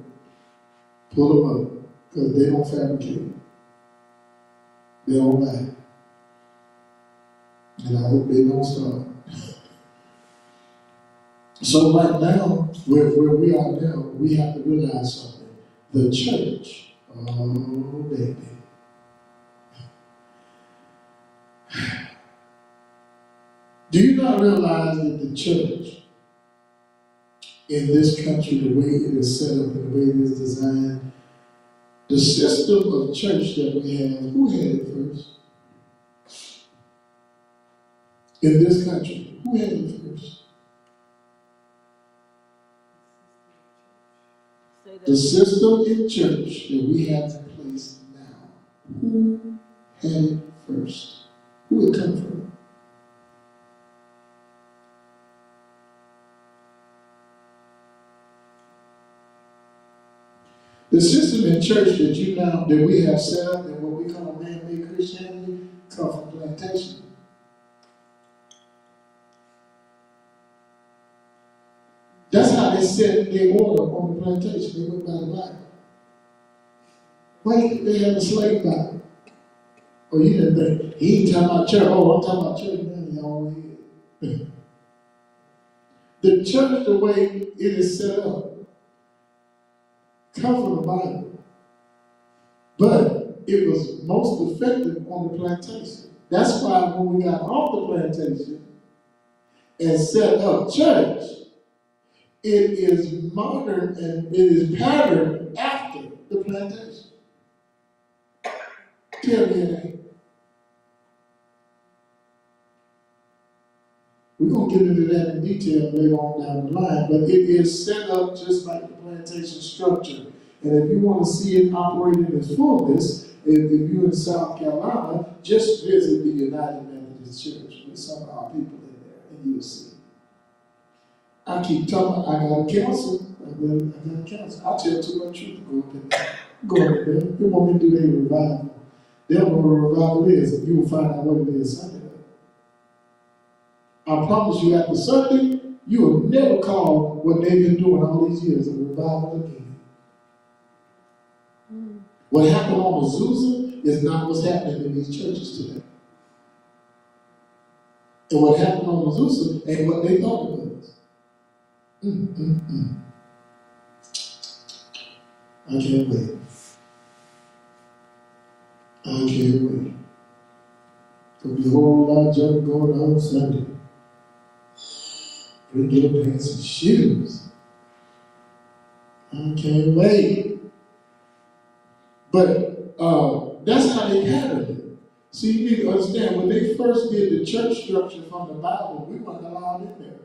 Pull them up, because they don't fabricate. They don't lie. And I hope they don't start. So right now, where we are now, we have to realize something. The church, oh baby. Do you not realize that the church in this country, the way it is set up and the way it is designed, the system of church that we have, who had it first? In this country, who had it first? The system in church that we have in place now, who had it first? Who it come from? The system in church that we have set up and what we call man-made Christianity come from plantation. That's how they set their order on the plantation. They went by the Bible. Why did they have a slave Bible? Oh, you didn't think, he ain't talking about church. Oh, I'm talking about church now, y'all here. The church, the way it is set up, comes from the Bible. But it was most effective on the plantation. That's why when we got off the plantation and set up church, it is modern and it is patterned after the plantation. Tell me it ain't. We're going to get into that in detail later on down the line, but it is set up just like the plantation structure. And if you want to see it operating in its fullness, if you're in South Carolina, just visit the United Methodist Church with some of our people in there, and you'll see. I keep telling, I got a counsel. I got a counsel. I tell too much truth to go up in there. Go up in there. You want me to do their revival. They'll know what a revival is, and you will find out what it is Sunday. I promise you, after Sunday, you will never call what they've been doing all these years a revival again. What happened on Azusa is not what's happening in these churches today. And what happened on Azusa ain't what they thought it was. I can't wait. I can't wait. There'll be a whole lot of junk going on Sunday. Bring your pants and shoes. I can't wait. But that's how they patterned it. See, you need to understand, when they first did the church structure from the Bible, we weren't allowed in there.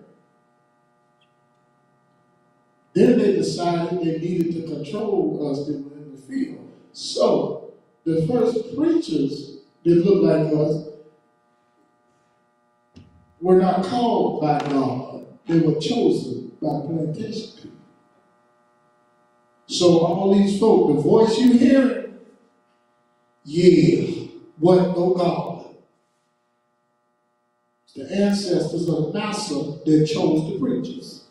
Then they decided they needed to control us that were in the field. So, the first preachers that looked like us were not called by God. They were chosen by plantation people. So all these folk, the voice you hear, yeah, wasn't no God. It's the ancestors of Massa that chose the preachers.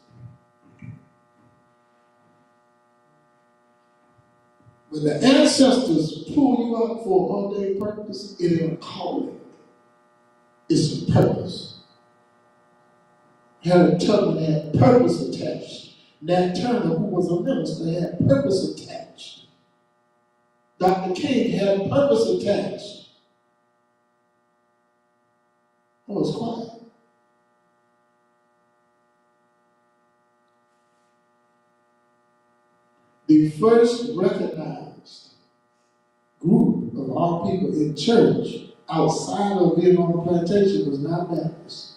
When the ancestors pull you out for an ordained purpose, it ain't a calling. It's a purpose. Harry Tubman had purpose attached. Nat Turner, who was a minister, had purpose attached. Dr. King had purpose attached. Oh, it's quiet. The first recognized group of our people in church outside of being on the plantation was not Baptist.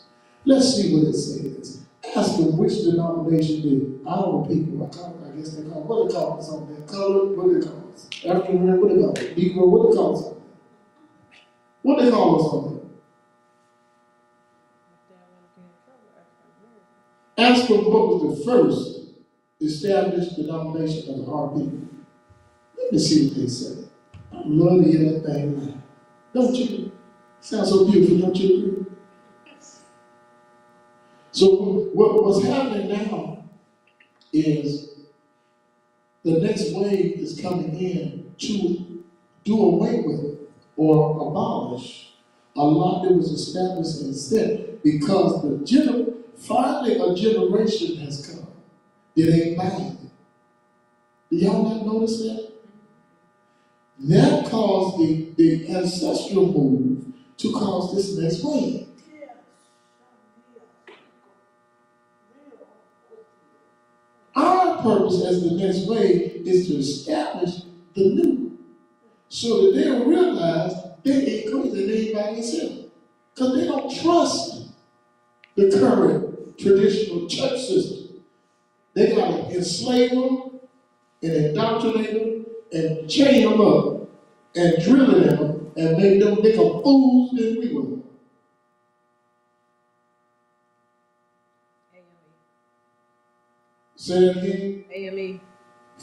Let's see what it says. Ask them which denomination did our people, I guess they call it, what they call us on there? Colored, what they call us? African American, what they call it? Negro, what they call us on there? What they call us on there? Ask them what was the first established denomination of our people. Let me see what they say. I love to hear that thing now. Don't you? Sounds so beautiful, don't you agree? So what's happening now is the next wave is coming in to do away with or abolish a lot that was established and set because finally a generation has come that ain't buying it. Do y'all not notice that? That caused the ancestral move to cause this next wave. purpose as the next wave is to establish the new, so that they'll realize they ain't crazy, they ain't by themselves. Because they don't trust the current traditional church system. They got to enslave them and indoctrinate them and chain them up and drill them and make them bigger fools than we were. Say that again?
AME.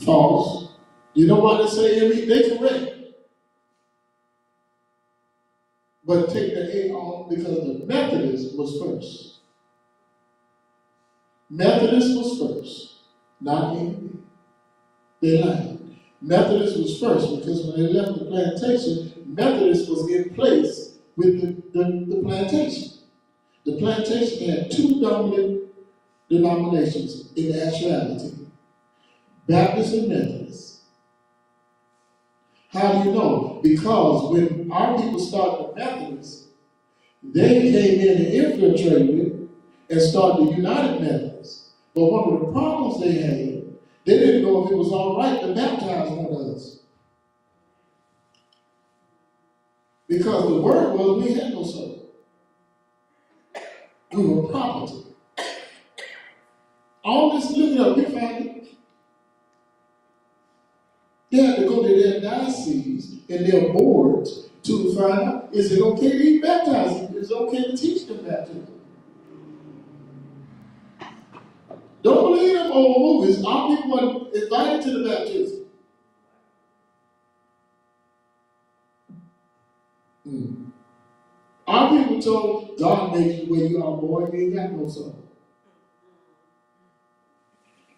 False. You know why they say AME? They correct. But take the A off because the Methodist was first. Methodist was first, not AME. They lied. Methodist was first because when they left the plantation, Methodist was in place with the plantation. The plantation had two dominant denominations in actuality, Baptist and Methodist. How do you know? Because when our people started the Methodists, they came in and infiltrated and started the United Methodists. But one of the problems they had, they didn't know if it was all right to baptize one of us. Because the word was we had no soul. We were property. All this, look it up, you find it. They had to go to their diocese and their boards to find out, is it okay to be baptized? Is it okay to teach them baptism? Don't believe them old movies. Our people are invited to the baptism. Our people told God made you the way you are, boy, you ain't got no soul.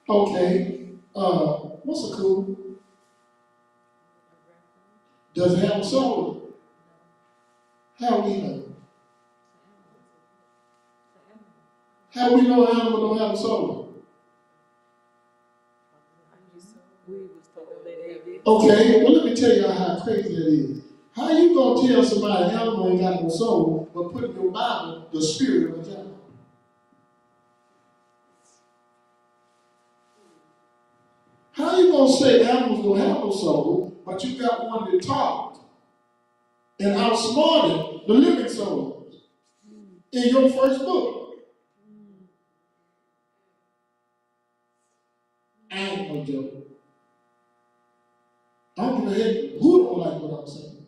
Okay, what's a cool? Does it have a soul? How we know? How we know an animal don't have a soul?
We was told that they did.
Okay, well let me tell you how crazy that is. How you gonna tell somebody an animal ain't got no soul, but put in your Bible the spirit of a animal? How you gonna say animals don't have no soul, but you got one that talked and outsmarted the living souls in your first book? I ain't no joke. I don't give a heck who don't like what I'm saying.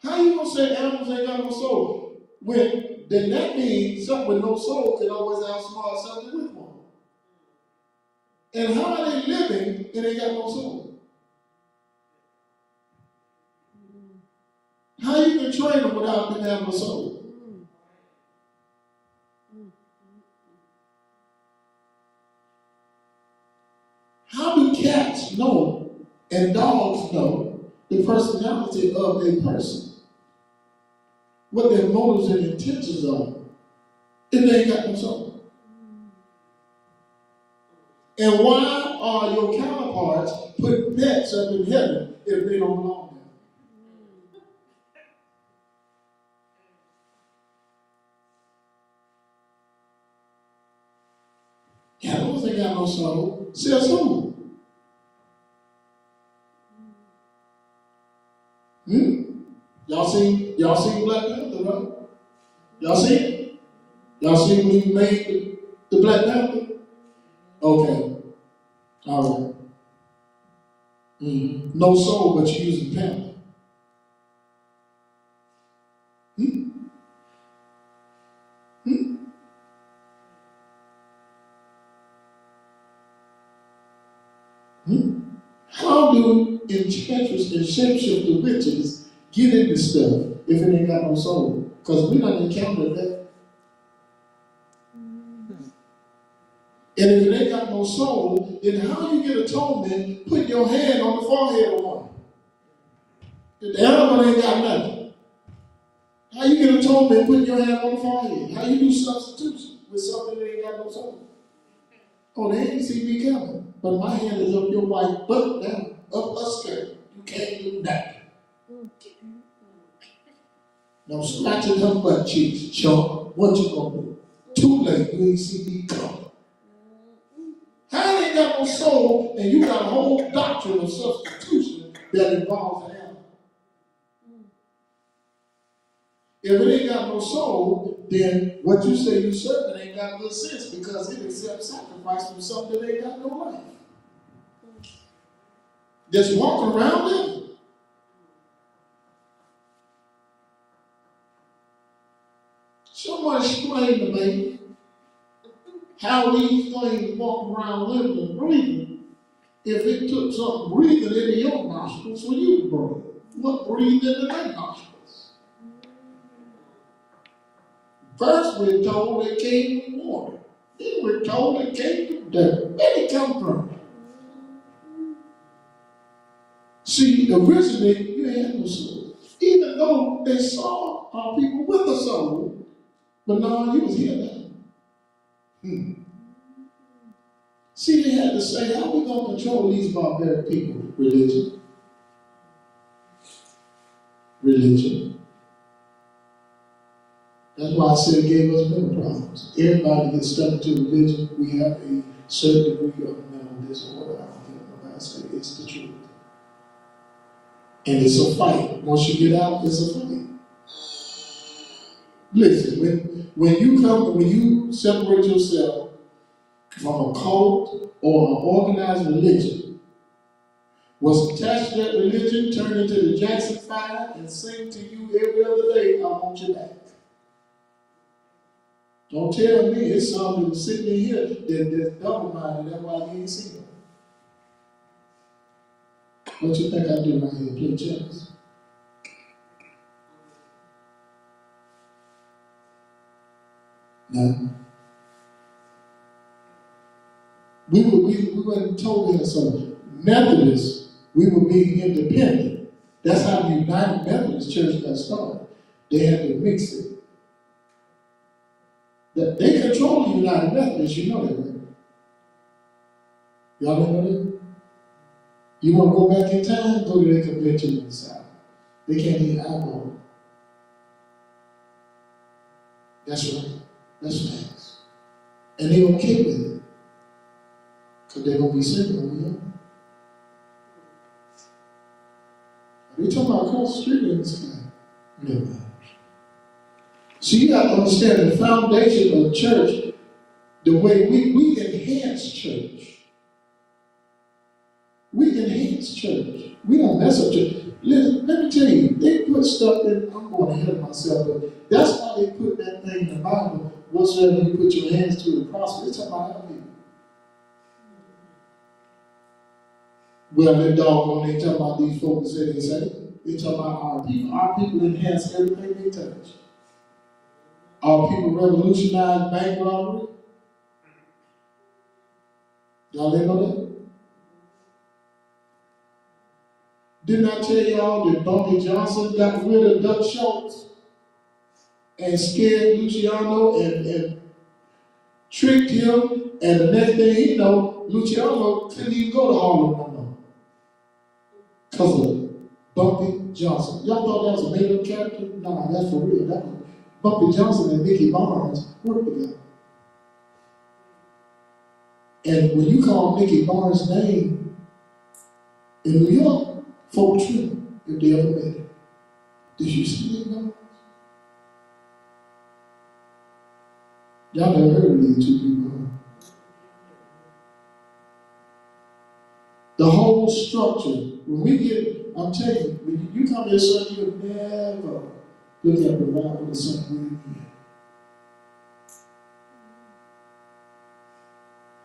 How you gonna say animals ain't got no soul? When then that means something with no soul can always outsmart something with one. And how are they living and they got no soul? How you can train them without them having a soul? How do cats know and dogs know the personality of a person? What their motives and intentions are if they ain't got no soul? And why are your counterparts putting pets up in heaven if they don't belong there? Animals ain't got no soul. Says who? Y'all seen Black Panther, right? Y'all seen it? Y'all seen when he made the Black Panther? Okay. All right. No soul, but you using panther. How do enchantress and shapeshifter witches get into stuff if it ain't got no soul? Because we don't encounter that. And if it ain't got no soul, then how you get atonement putting your hand on the forehead of one? The animal ain't got nothing. How you get atonement putting your hand on the forehead? How you do substitution with something that ain't got no soul? Oh, they ain't see me coming. But my hand is up your white butt down, up her skirt. You can't do that. Now scratching her butt cheeks, chump. What you gonna do? Too late, you ain't see me coming. How they ain't got no soul, and you got a whole doctrine of substitution that involves an animal. If it ain't got no soul, then what you say you serving ain't got good sense because it accepts sacrifice from something that ain't got no life. Just walking around it. Someone explain to me how these things walk around living and breathing if it took something breathing into your nostrils for you to breathe. What breathed into their nostrils? First we're told it came from water. Then we're told it came from dirt. Where did it come from? See, originally you had no soul. Even though they saw our people with a soul, but no, you was here now. See, they had to say, how are we going to control these barbaric people? Religion. Religion. That's why I said it gave us mental problems. Everybody gets stuck into religion. We have a certain degree of mental disorder. I don't care what I say. It's the truth. And it's a fight. Once you get out, it's a fight. Listen, when you separate yourself from a cult or an organized religion, what's attached to that religion turn into the Jackson 5 and sing to you every other day, I want you back. Don't tell me it's something sitting in here that's double-minded, that's why you ain't seen it. What you think I do right here? Play chess. Now, we weren't told that, so Methodists, we were being independent. That's how the United Methodist Church got started. They had to mix it. They control the United Methodists, you know that, right? Y'all don't know that? You want to go back in time, go to their convention in the South. They can't eat alcohol. That's right. That's facts. And they okay with it. Because they're going to be single over here. Are they talking about across the street in the sky? No. So you got to understand the foundation of church, the way we enhance church. We enhance church. We don't mess up church. Let me tell you, they put stuff in, I'm going ahead of myself, but that's why they put that thing in the Bible, whatsoever you put your hands to the prosper. It's talking about our people. Well, that doggone, they talking about these folks that they say. They talking about our people. Our people enhance everything they touch. Our people revolutionize bank robbery. Y'all didn't know that? Didn't I tell y'all that Bumpy Johnson got rid of Doug Schultz and scared Luciano and tricked him, and the next thing he know, Luciano couldn't even go to Harlem no more. Because of Bumpy Johnson. Y'all thought that was a made-up character? Nah, that's for real. That was Bumpy Johnson and Nicky Barnes worked together. And when you call Nicky Barnes' name in New York, folk trip if they ever made it. Did you see it, no? Y'all never heard of these two people, huh? The whole structure, when we get, I'm telling you, when you come here, son, you'll never look at revival the same way again.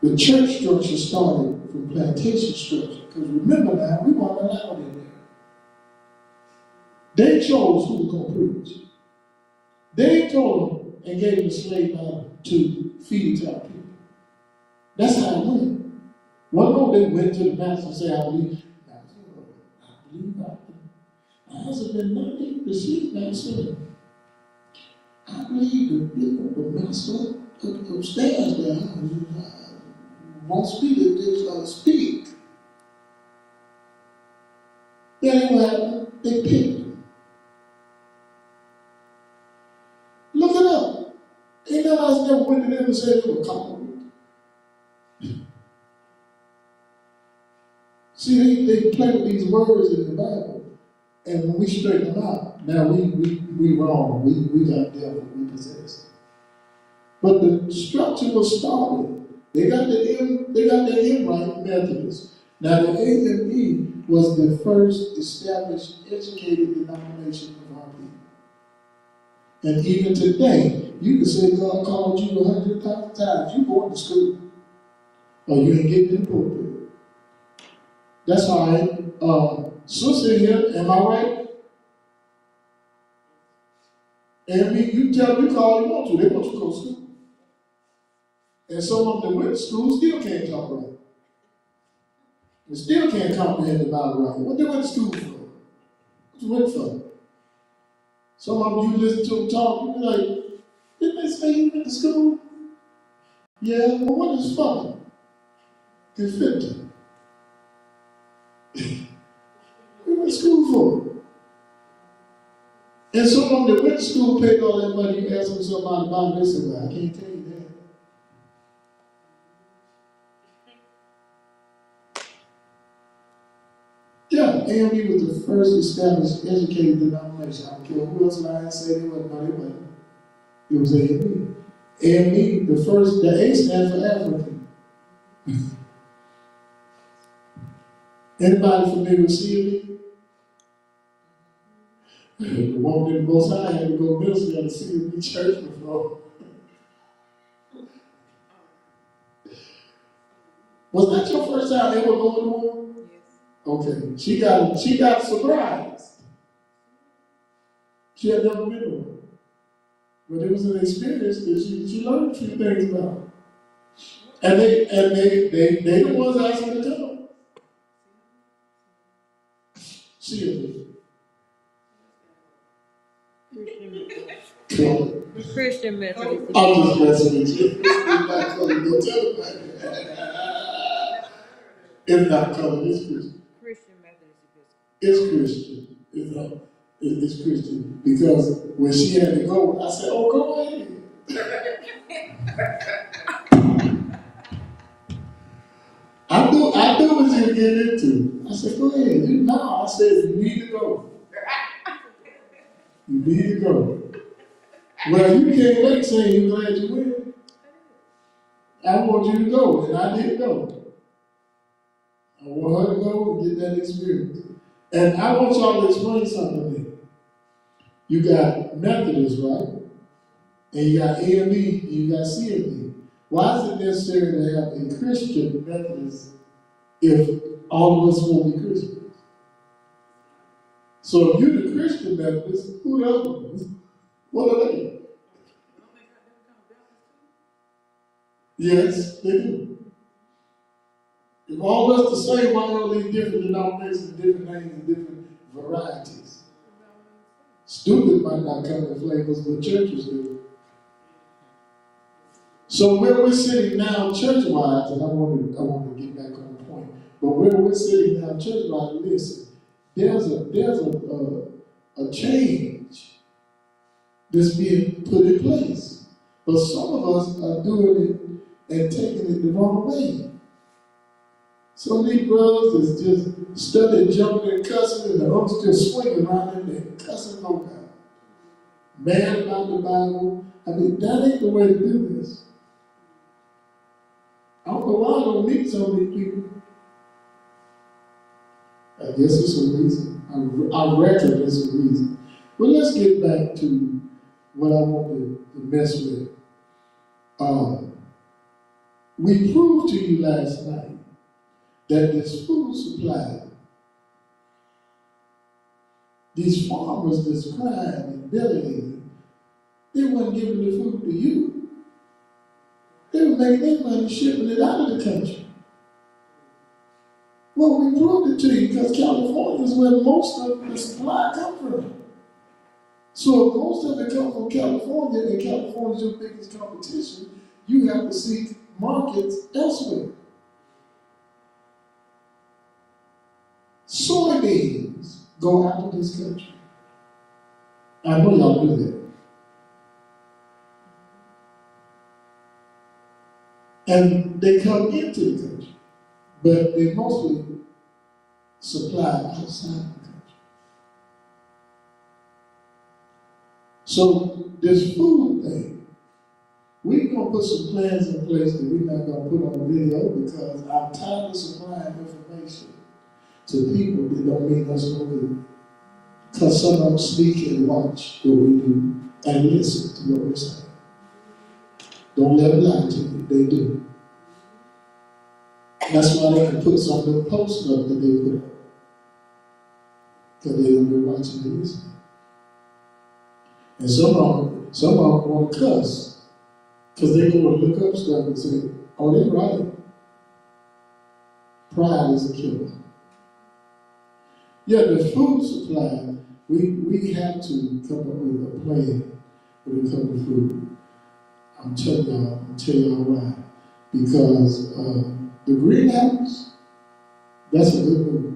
The church structure started from plantation structure, because remember now, we weren't allowed in there. They chose who was going to preach. They told them and gave them a slave master to feed to our people. That's how it went. One moment they went to the master and said, I believe, I hasn't been nothing to sleep master. I believe the master upstairs there won't speak if they speak. Then what happened? They picked him. Look it up. Ain't none of us never went to them and said they were called. See, they play with these words in the Bible, and when we straighten them out, now we wrong, we got devil, we possessed. But the structure was started. They got the M right, Methodist. Now the AME was the first established educated denomination of our people. And even today, you can say God called you 100,000 times. You going to school, or you ain't getting in the pulpit. That's all right. Sister here, am I right? And you tell them you call you want to. They want you to go to school. And some of them that went to school still can't talk right. They still can't comprehend the Bible right. What they went to school for? What you went for? Some of you listen to them talk, you be like, didn't they say you went to school? Yeah, well, what is funny? It's 50. We went to school for. And some of them that went to school paid all that money. You ask them something about the Bible, they say, well, I can't tell you that. Yeah, AME was the first established educated denomination. I don't care who else lied say they wasn't. No, they wasn't. It was AME. AME, the A stands for African. Anybody familiar with CME? The woman in the Most High had to go minister at a CME church before. Was that your first time ever going to one?
Yes.
Okay. She got surprised. She had never been to one. But it was an experience that she learned a few things about. And they the ones asking her to come. CME.
Christian Methodist.
I'm just messing with you. It's not colored. Don't tell them that. It's not colored. It's Christian.
Christian Methodist Episcopal.
It's Christian. It's Christian. Because when she had to go, I said, oh, go ahead. I knew what you were getting into. I said, go ahead. No, I said, you need to go. You need to go. Well, you can't wait saying you're glad you went. I want you to go, and I did go. I want her to go and get that experience. And I want y'all to explain something to me. You got Methodist, right? And you got AME, and you got CME. Why is it necessary to have a Christian Methodist if all of us won't be Christians? So if you're the Christian Methodist, who the other ones? What are they? Yes, they do. If all of us the same, why are all these different denominations, different names, and different varieties? Students might not come in flavors, but churches do. So where we're sitting now church-wise, and I want to get back on the point, but where we're sitting now church-wise, listen, there's a change that's being put in place. But some of us are doing it and taking it the wrong way. Some of these brothers is just studying, jumping, and cussing, and the others just swinging around in there, cussing folk out. Mad about the Bible. I mean, that ain't the way to do this. I don't know why I don't meet some of these people. I guess it's a reason. I reckon it's a reason. But let's get back to what I want to mess with. We proved to you last night that this food supply, these farmers that's crying and bellyaching, they weren't giving the food to you. They were making their money shipping it out of the country. Well, we proved it to you because California is where most of the supply comes from. So if most of it comes from California, and California is your biggest competition, you have to seek markets elsewhere. Soybeans go out of this country. I know y'all do that. And they come into the country, but they mostly supplied outside the country. So this food thing, we're going to put some plans in place that we're not going to put on video because I'm tired of supplying information to people that don't mean us no good. Because some of them sneak and watch what we do and listen to what we're saying. Don't let them lie to you, they do. That's why they can put some of the posts up that they put up. Because they don't be watching and listening. And some of them want to cuss. Because they go and look up stuff and say, oh, they're right. Pride is a killer. Yeah, the food supply, we have to come up with a plan when it comes to food. I'm tell y'all why. Because the greenhouse, that's a good move.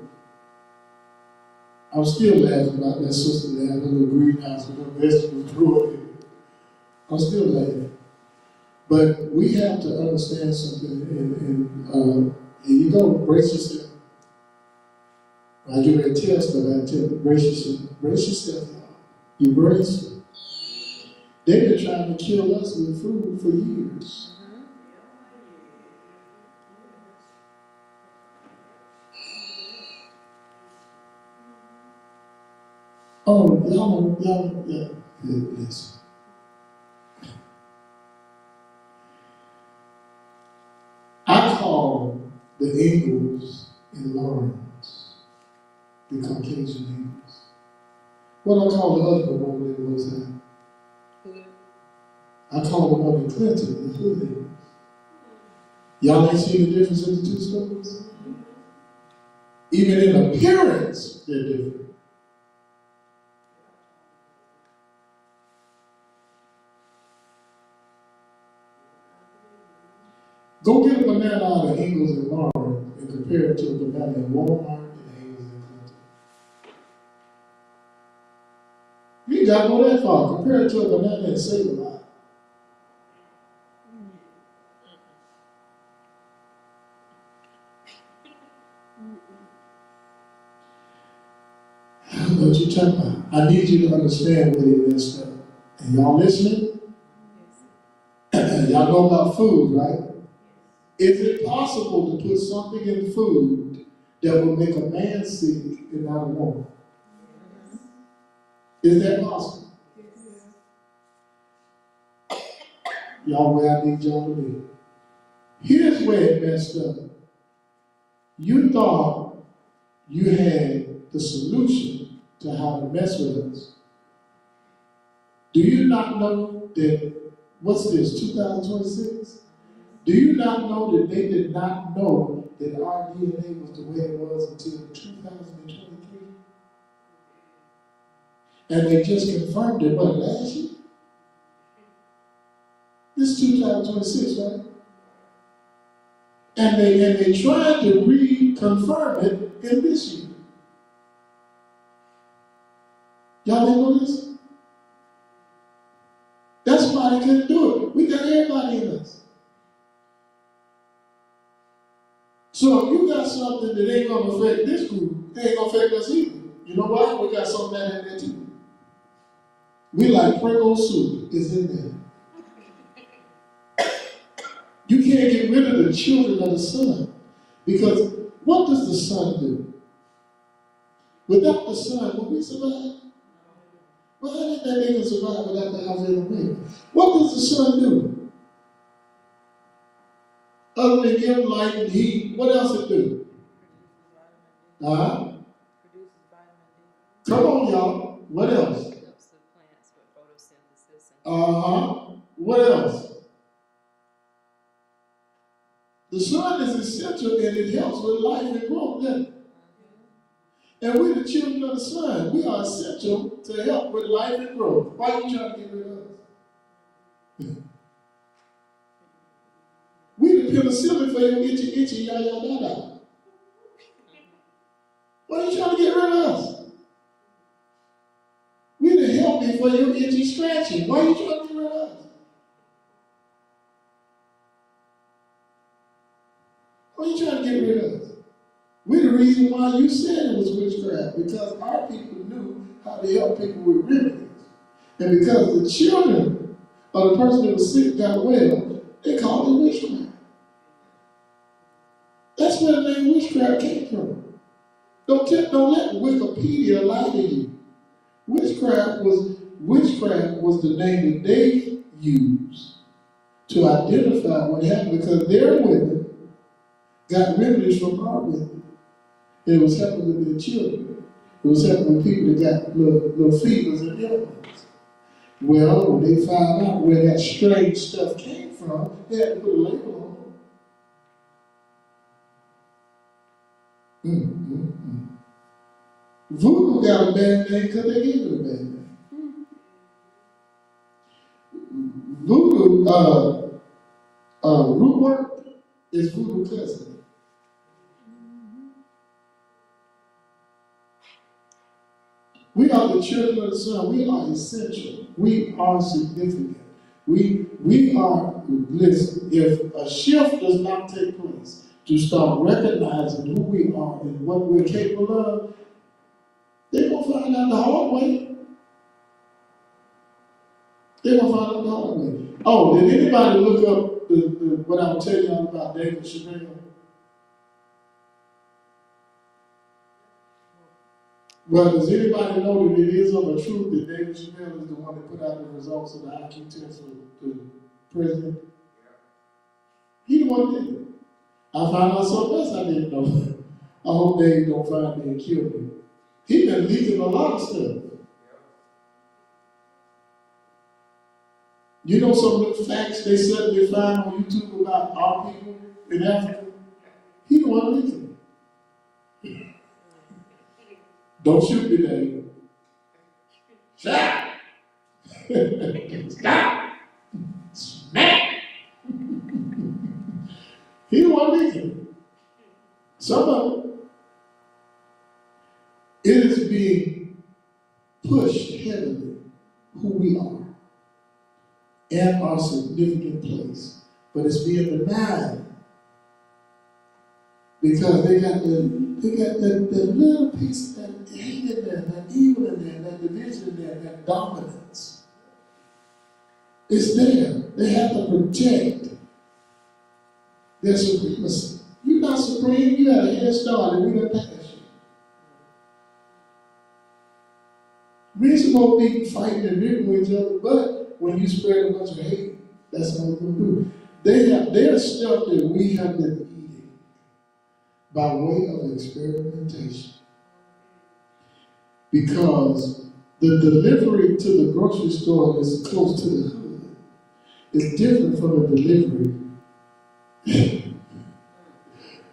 I'm still laughing about that sister that had a little greenhouse with her vegetables growing in it. I'm still laughing. But we have to understand something, and here you go, brace yourself. I get ready to tell stuff, I tell you, brace yourself, y'all. You brace. They've been trying to kill us with food for years. Oh, yeah, listen. I call the Eagles in Lawrence the Caucasian Eagles. What I call the other one over there was I call the one in Clinton the Hood Eagles. Y'all ain't seen the difference in the two stories? Even in appearance, they're different. Go get a banana out of Ingles and Lawrence and compare it to a banana in Walmart and Ingles and Clinton. You ain't got to go that far. Compare it to a banana in Save-A-Lot. I don't know what you're talking about. I need you to understand what it messed up. And y'all listening? Y'all know about food, right? Is it possible to put something in food that will make a man sick and not a woman? Is that possible? Y'all, where I need y'all to be. Here's where it messed up. You thought you had the solution to how to mess with us. Do you not know that, what's this, 2026? Do you not know that they did not know that our DNA was the way it was until 2023? And they just confirmed it, what, last year? This is 2026, right? And they tried to reconfirm it in this year. Y'all didn't know this? That's why they couldn't do it. We got everybody in us. So if you got something that ain't gonna affect this group, it ain't gonna affect us either. You know why? We got something that in there too. We like Prego soup is in there. You can't get rid of the children of the sun. Because what does the sun do? Without the sun, will we survive? Well, how did that even survive without the Alpha and Omega? What does the sun do? Other than give light and heat, what else it do? Come on, y'all. What else? What else? The sun is essential and it helps with life and growth, doesn't it? And we're the children of the sun. We are essential to help with life and growth. Why are you trying to get rid of us? We the penicillin for your itchy, yada. Why are you trying to get rid of us? We the healthy for your itchy, scratchy. Why are you trying to get rid of us? Why are you trying to get rid of us? We the reason why you said it was witchcraft, because our people knew how to help people with remedies. And because the children of the person that was sick got well, they called it witchcraft. That's where the name witchcraft came from. Don't let Wikipedia lie to you. Witchcraft was the name that they used to identify what happened, because their women got remedies from our women. It was helping with their children. It was helping with people that got little fevers and ailments. Well, when they found out where that strange stuff came from, they had to put a label on it. Voodoo got a bad name because they gave it a bad name. Voodoo, root work is voodoo cousin. We are the children of the sun. We are essential. We are significant. We are, listen, if a shift does not take place to start recognizing who we are and what we're capable of, they're going to find out the hard way. They're going to find out the hard way. Oh, did anybody look up what I was telling you about David Chanel? Well, does anybody know that it is of a truth that David Chanel is the one that put out the results of the IQ test for the president? He the one that did it. I found out something else I didn't know. I hope Dave don't find me and kill me. He been leaking a lot of stuff. You know some of the facts they suddenly find on YouTube about our people in Africa? He the one leaking it. Don't shoot me, Dave. Shot! Stop! Smack! He the one leaking it. Some of it. It is being pushed heavily who we are and our significant place. But it's being denied because they got that little piece of that hate in there, that evil in there, that division in there, that dominance. It's there. They have to protect their supremacy. You're not supreme, you had a head start and we done passed you. We ain't supposed to be fighting and ripping with each other, but when you spread a bunch of hate, that's what we're going to do. There's stuff that we have been eating by way of experimentation. Because the delivery to the grocery store is close to the hood. It's different from the delivery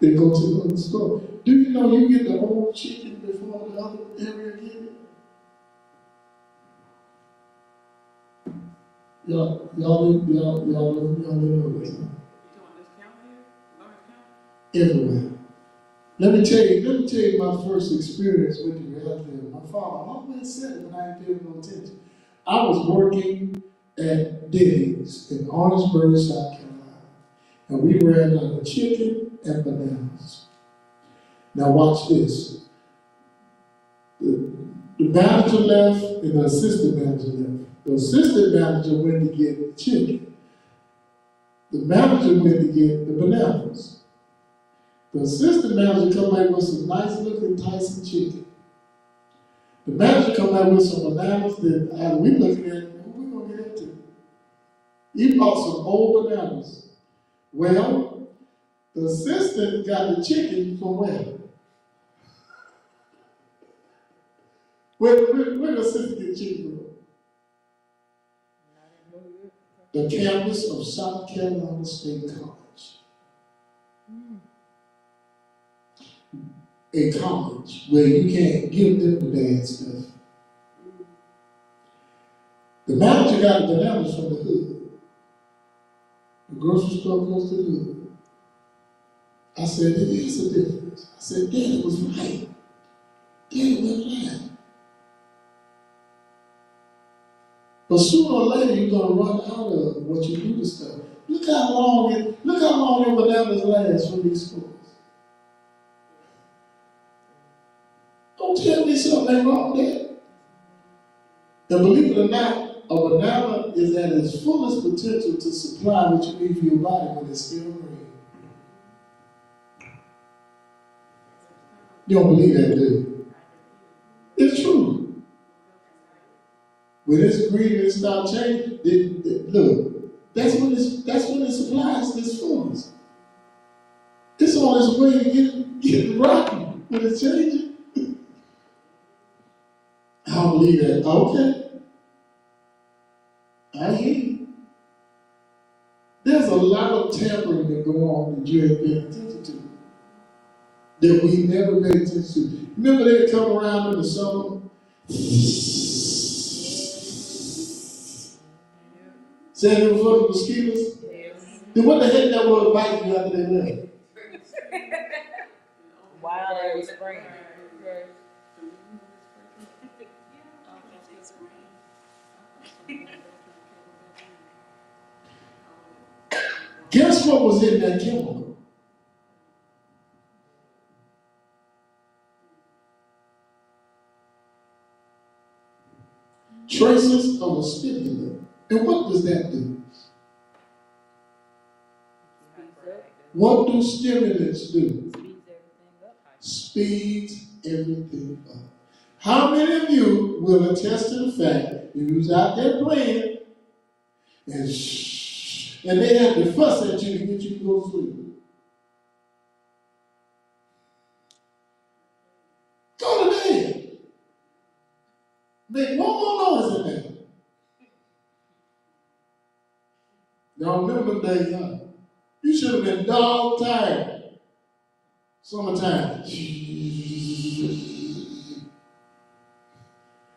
that go to the store. Do you know you get the old chicken before the other area get it? Y'all know this, huh?
You doing this count here? Lawrence County?
Everywhere. Let me tell you my first experience with the reality. My father always said it when I didn't pay no attention. I was working at Denny's in Orangeburg, South Carolina, and we ran out of chicken and bananas. Now watch this. The manager left and the assistant manager left. The assistant manager went to get the chicken. The manager went to get the bananas. The assistant manager come back with some nice looking Tyson chicken. The manager come back with some bananas that we looking at, who we gonna get into? He bought some old bananas. Well, the assistant got the chicken from where? Where the assistant get chicken from? The campus of South Carolina State College. A college where you can't give them the bad stuff. The manager got the bananas from the hood. The grocery store close to the hood. I said, there is a difference. I said, Daddy was right. Daddy was right. But sooner or later, you're going to run out of what you do to stuff. Look how long your bananas last from these schools. something ain't wrong with that. And believe it or not, a banana is at its fullest potential to supply what you need for your body when it's still green. You don't believe that, do you? It's true. When it's green and it starts changing, look, that's when it supplies this fullness. It's on its way to get rotten when it's changing. I don't believe that. Okay. I hear you. There's a lot of tampering that go on that you ain't paying attention to. That we never paid attention to. Remember they come around in the summer? Saying it was for the mosquitoes? Then what the heck that was biting you after they left?
While it was spraying.
Guess what was in that chemical? Traces of a stimulant. And what does that do? What do stimulants do? Speeds everything up. How many of you will attest to the fact you was out there playing and they had to fuss at you to get you to go to sleep? Go to bed. Make one more noise in there. Y'all remember them days, huh? You should have been dog tired. Summertime.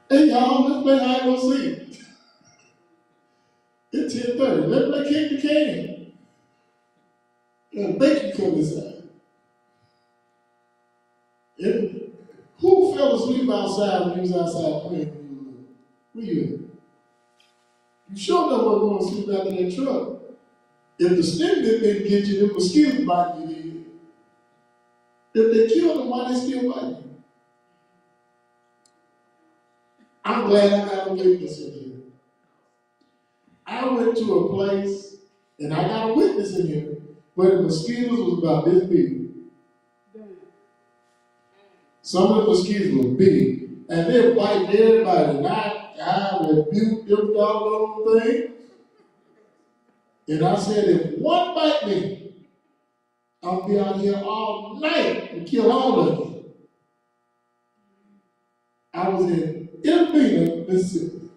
Hey y'all, let's play hide and seek. It's 10:30. Let's play kick the can. And bacon come inside. Who fell asleep outside when you was outside playing when you were little? Where you at? You sure know what going to sleep out of that truck. If the stimulant didn't get you, the mosquitoes bite you then. If they killed them, why they still bite you? I'm glad I got a witness in here. I went to a place, and I got a witness in here, where the mosquitoes was about this big. Some of the mosquitoes were big, and they're biting everybody. And I rebuked them doggone things. And I said, if one bite me, I'll be out here all night and kill all of you. I was in Illinois, Mississippi.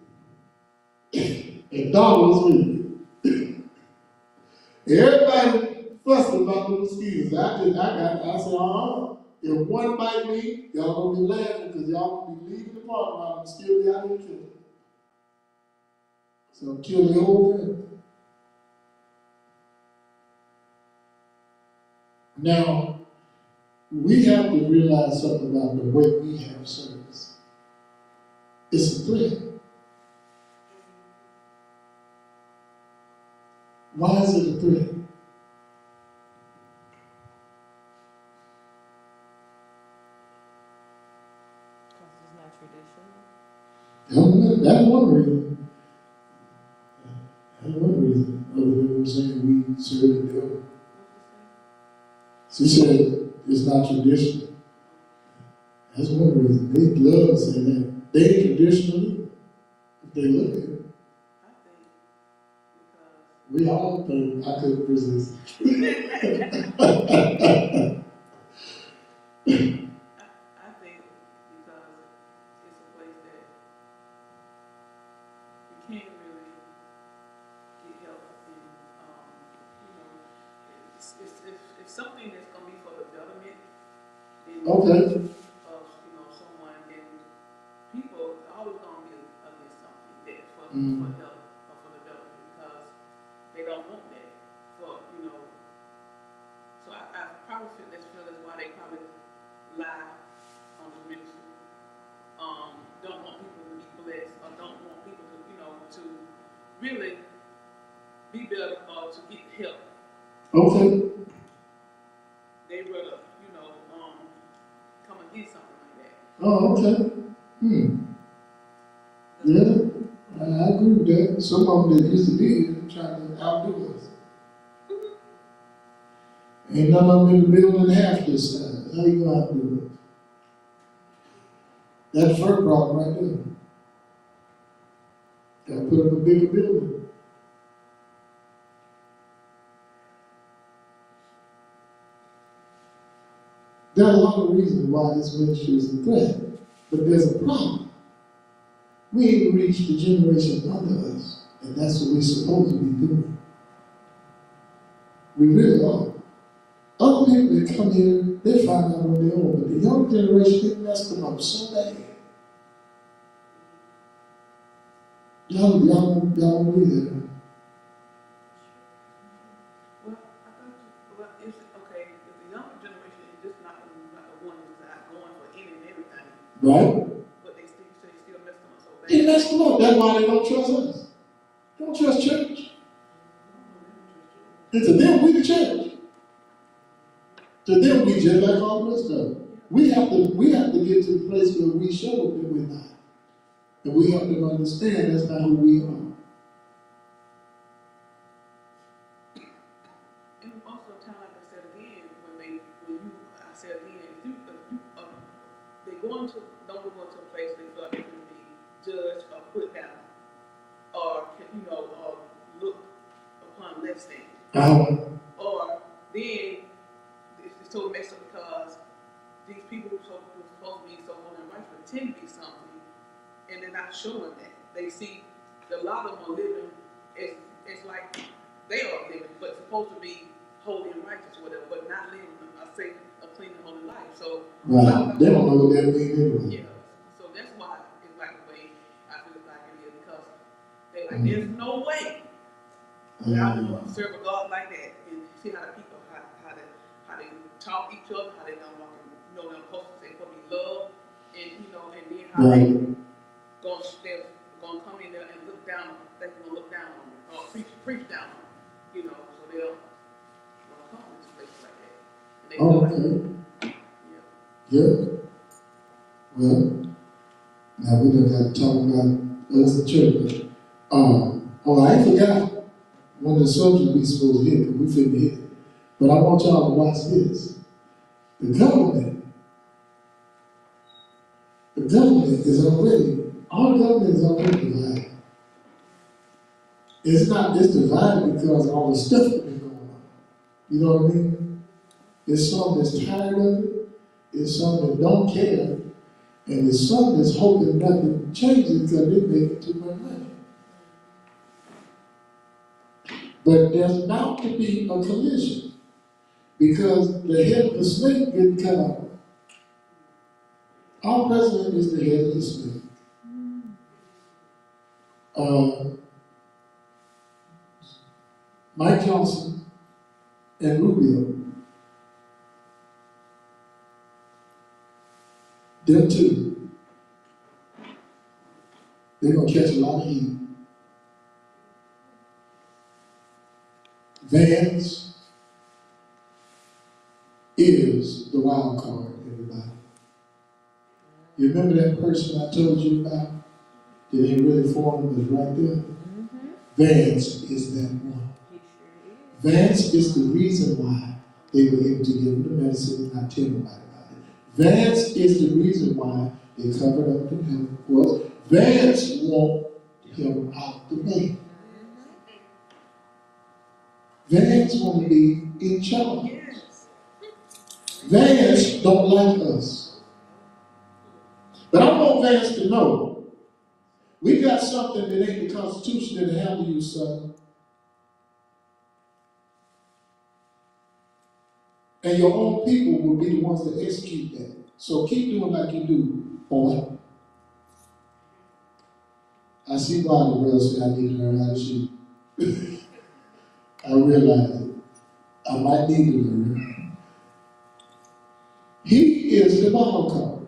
And dog was with me. Everybody fussed about the mosquitoes. I said, if one bite me, y'all gonna be laughing because y'all gonna be leaving the parking lot and still be out here killing. So kill the whole family. Now, we have to realize something about the way we have service. It's a threat. Why is it a threat? That's one reason. That's one reason. Other than them saying we serve the devil. She said it's not traditional. That's one reason. They love to say that. They ain't traditional if they look at it. We all think I couldn't resist.
I think because it's a place that you can't really get help in, if something that's gonna be for the betterment, then
Okay.
of someone, then people are always gonna be against something that for help or for the betterment because they don't want that so I probably feel that's why they probably lie on the ministry. Don't want people to be blessed or don't want people to really be better or to get help.
Okay.
They rather, come and get something like that.
Oh, okay. Yeah, I agree with that. Some of them that used to be here trying to outdo us. Ain't none of them in the building half this size. How you gonna outdo us? That's the first problem right there. Gotta put up a bigger building. There are a lot of reasons why this ministry is a threat, but there's a problem. We ain't reached the generation under us, and that's what we're supposed to be doing. We really are. Other people that come here, they find out on their own, but the young generation, they messed them up so bad. Y'all don't believe that, right?
Well, I thought, well, it's, okay, if the younger generation is just not the one who's not going for any and everything,
Right?
but they still mess them up so bad.
They messed them up. That's why they don't trust us. They don't trust church. And to them, we the church. To them, we just like all the rest of them. We have to get to the place where we show that we're not. And we help them understand that's not who we are.
And also, kind of like I said again, they don't go into a place they feel like they're going to be judged or put down, or look upon less than, or then it's so messed up because these people who are supposed to be so on their right pretend to be something, and they're not showing that. They see a lot of them are living it's like they are living, but supposed to be holy and righteous, or whatever, but not living a clean and holy life. So
Right. They don't know what that means anyway.
yeah. So that's why it's like the way I feel like it is, because they're like, there's no way that I will serve a God like that, and see how the people how they talk each other, how they don't they're supposed to say for me love, and and then how they're gonna come in there and look down on them. They're gonna look down on them, or preach down on them, so they'll come into places like that. And they feel like,
Yeah. Well, now we done got to talk about us the church. I forgot one of the subjects we supposed to hit, because we couldn't hit it. But I want y'all to watch this. The government our government is already divided. It's divided because of all the stuff that been going on. You know what I mean? There's some that's tired of it, there's some that don't care, and there's some that's hoping nothing changes because they're making too much money. But there's about to be a collision because the head of the snake getting cut off. Our president is the head of the snake. Mike Johnson and Rubio, them two, they're going to catch a lot of heat. Vance is the wild card, everybody. You remember that person I told you about that ain't really for him, was right there? Mm-hmm. Vance is that one. Vance is the reason why they were able to give him the medicine and not tell nobody about it. Vance is the reason why they covered up the health was. Vance want him out the way. Vance want to be in charge. Vance don't like us. But I want Vance to know, we got something that ain't the Constitution that'll handle you, son. And your own people will be the ones that execute that. So keep doing like you do, boy. I see why the brother said I need to learn how to shoot. I realize it. I might need to learn. He is the wild card.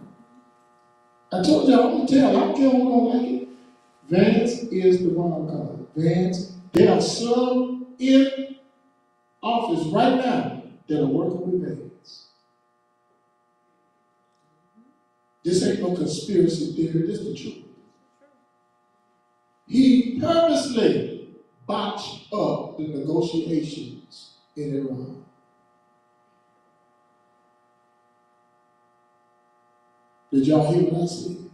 I told you, I'm going to tell you, I don't care who don't like it. Vance is the wild card. Vance, there are some in office right now that are working with Vance. This ain't no conspiracy theory, this is the truth. He purposely botched up the negotiations in Iran. Did y'all hear what I said?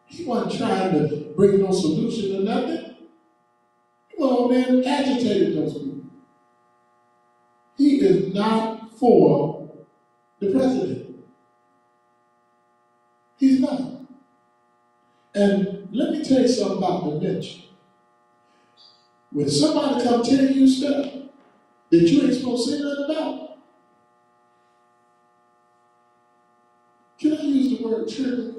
He wasn't trying to bring no solution to nothing. He went over there and agitated those people. He is not for the president. He's not. And let me tell you something about dementia. When somebody come tell you stuff that you ain't supposed to say nothing about, can I use the word trigger?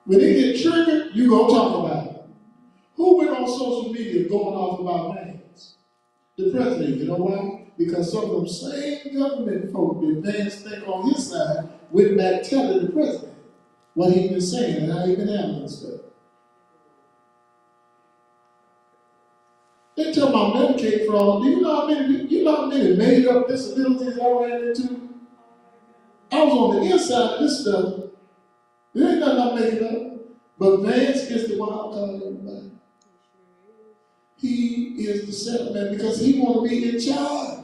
When they get triggered, you gonna talk about it. Who went on social media going off about names? The president. You know why? Because some of them same government folk that Vance think on his side went back telling the president what he been saying and how he been handling stuff. They tell about Medicaid fraud. Do you know how many made up disabilities I ran into? I was on the inside of this stuff. There ain't nothing I'm making up. But Vance is the wild card, everybody. He is the settlement because he want to be in charge.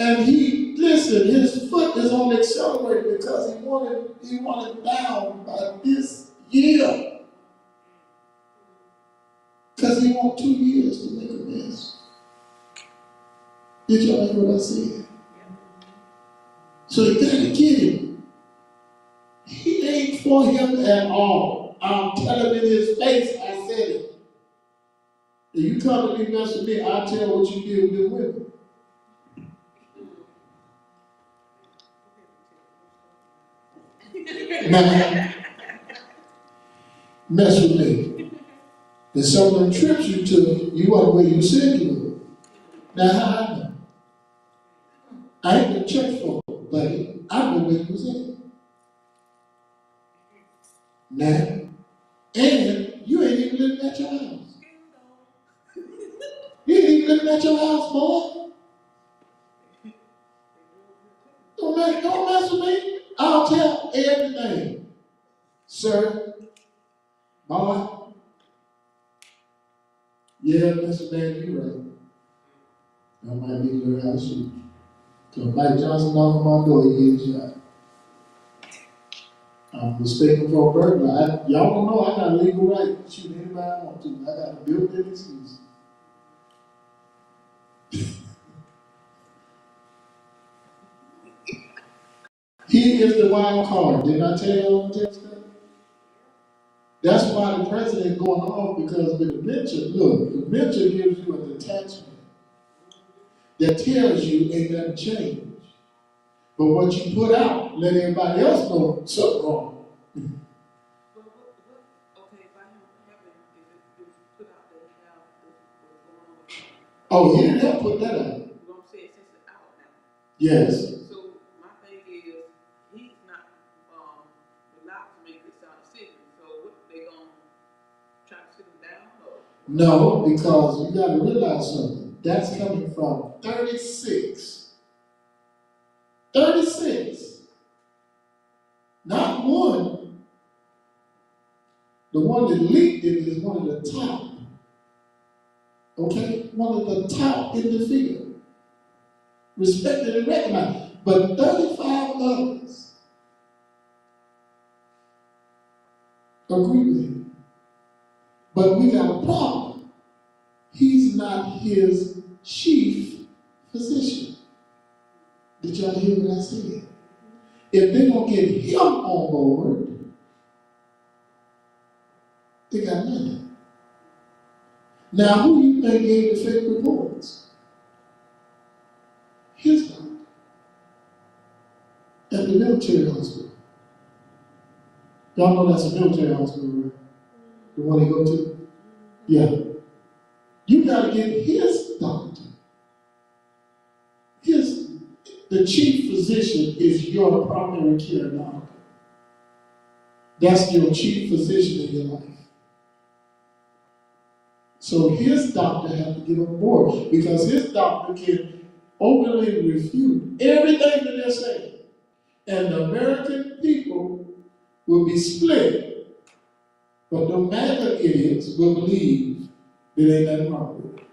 And his foot is on the accelerator because he wanted down by this year. Because he want 2 years to make a mess. Did y'all hear what I said? So you gotta get him. He ain't for him at all. I'll tell him in his face, I said it. If you come to me mess with me, I'll tell what you did with women. Now, mess with me. And some of them trips you took, you wasn't where you said you were. Now, how I know? I ain't been church folk, buddy. I know where you was at. Now, and you ain't even living at your house. You ain't even living at your house, boy. Don't mess with me. I'll tell everything. Sir, boy, yeah, Mr. Man, you're right. I might need to learn how to shoot. So Mike Johnson knock on my door, he gets shot. I'm mistaken for a burglar. Y'all don't know I got a legal right to shoot anybody I want to. I got a built-in excuse. He is the wild card. Didn't I tell you all the stuff? That's why the president going off, because with dementia, look, dementia gives you a detachment that tells you ain't nothing changed. But what you put out, let everybody else know something wrong.
Okay, if I have it, if it's put out that he have what's going on with him.
Oh, he didn't have to put that out.
You know what I'm saying? Since it's out now.
Yes.
So my thing is, he's not allowed to make this sound decision. So what they gonna try to sit him down or?
No, because you got to realize something. That's coming from 36. 36. Not one. The one that leaked it is one of the top. Okay? One of the top in the field. Respected and recognized. But 35 others agree with him. But we got a problem. He's not his chief physician. Did y'all hear what I said? If they're going to get him on board, they got nothing. Now, who do you think gave the fake reports? His doctor. At the military hospital. Y'all know that's a military hospital, right? The one they go to? Yeah. You got to get his doctor. The chief physician is your primary care doctor. That's your chief physician in your life. So his doctor has to get on board because his doctor can openly refute everything that they're saying. and the American people will be split. But the MAGA idiots will believe there ain't nothing wrong with it.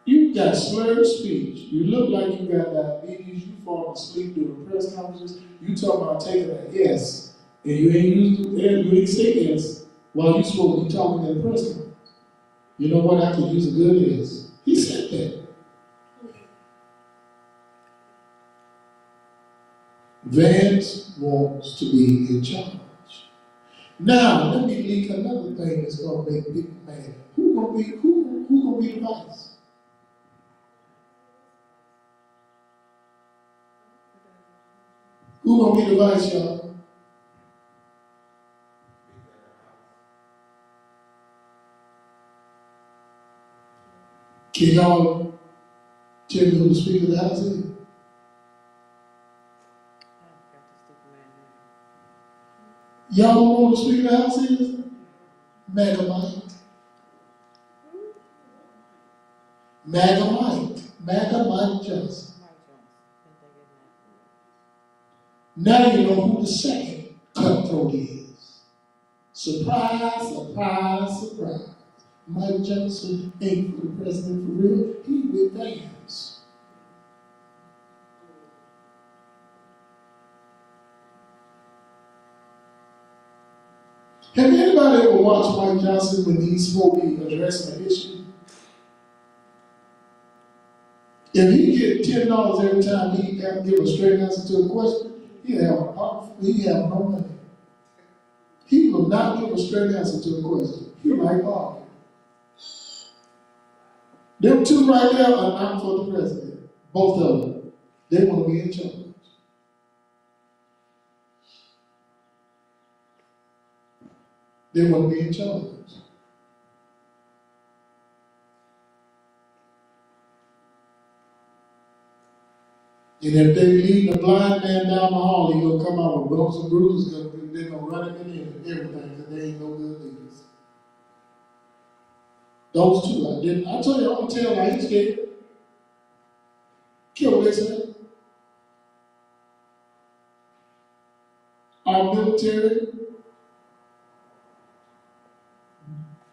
You got slurred speech. You look like you got diabetes. You fall asleep during press conferences. You talk about taking an S, and you ain't say S while you supposed to be talking in the press conference. You know what? I could use a good S. He said that. Vance wants to be in charge. Now, let me leak another thing that's gonna make people mad. Who gonna be the vice? Who gonna be the vice, y'all? Can y'all tell me who the Speaker of the House is? Y'all don't know who the Speaker of the House is? Megamite. Megamite Johnson. Now you know who the second cutthroat is. Surprise, surprise, surprise. Mike Johnson ain't for the president for real. He with Vance. Have anybody ever watched Mike Johnson when he's supposed to be addressing an issue? If he get $10 every time he have to give a straight answer to a question, he have no money. He will not give a straight answer to a question. He like arguing. Them two right there are not for the president. Both of them. They want to be in charge. They want to be in charge. And if they lead a blind man down the hall, he's going to come out with bumps and bruises. They're going to run him in and everything because they ain't no good leaders. Those two, I told you, I'm going to tell you, he's scared. Kill what they said. Our military,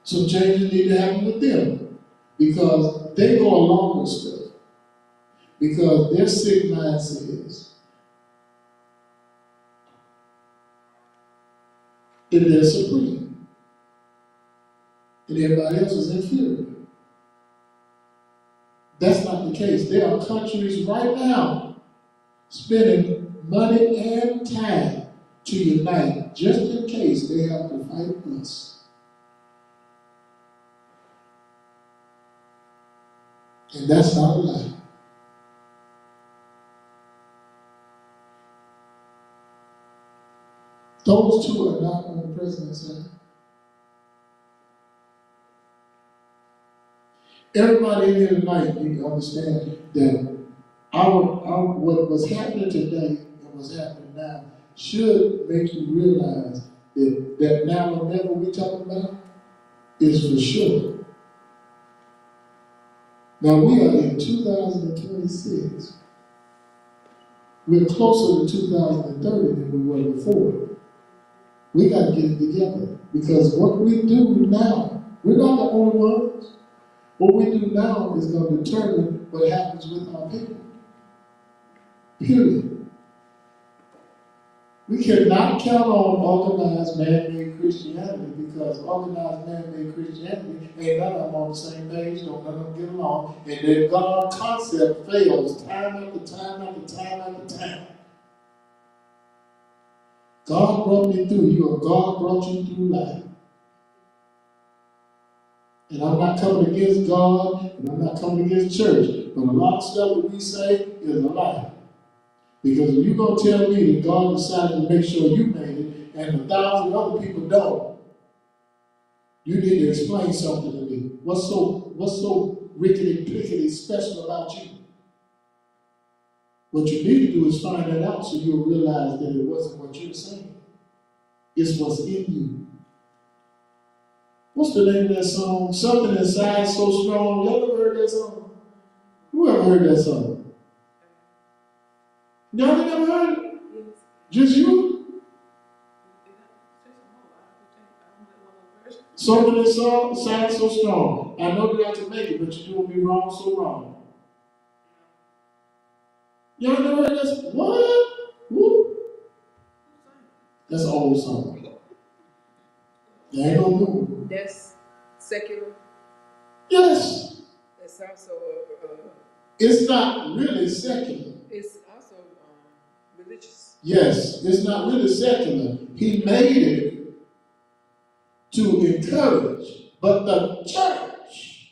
some changes need to happen with them because they go along with stuff. Because their sick mind says that they're supreme and everybody else is inferior. That's not the case. There are countries right now spending money and time to unite just in case they have to fight us. And that's not a lie. Those two are not on the president's side. Everybody in here tonight need to understand that what was happening today and what's happening now should make you realize that now and never we talk about is for sure. Now we are in 2026. We're closer to 2030 than we were before. We got to get it together because what we do now, we're not the only ones. What we do now is going to determine what happens with our people. Period. We cannot count on organized man-made Christianity because organized man-made Christianity ain't none of them on the same page, don't none of them get along, and their God concept fails time after time after time after time. God brought me through you, or God brought you through life. And I'm not coming against God, and I'm not coming against church, but a lot of stuff that we say is a lie. Because if you're going to tell me that God decided to make sure you made it, and 1,000 other people don't, you need to explain something to me. What's so rickety-pickety special about you? What you need to do is find that out so you'll realize that it wasn't what you're saying. It's what's in you. What's the name of that song? Something inside so strong. Y'all ever heard that song? Who ever heard that song? Y'all ain't never heard it?
Yes.
Just you? Some of this song sounds so strong. I know that I can make it, but you're doing me wrong so wrong. Y'all never heard this? What? Woo. That's an old song. That ain't no new one.
That's secular.
Yes.
That's also
It's not really secular.
it's also religious.
Yes, it's not really secular. He made it to encourage, but the church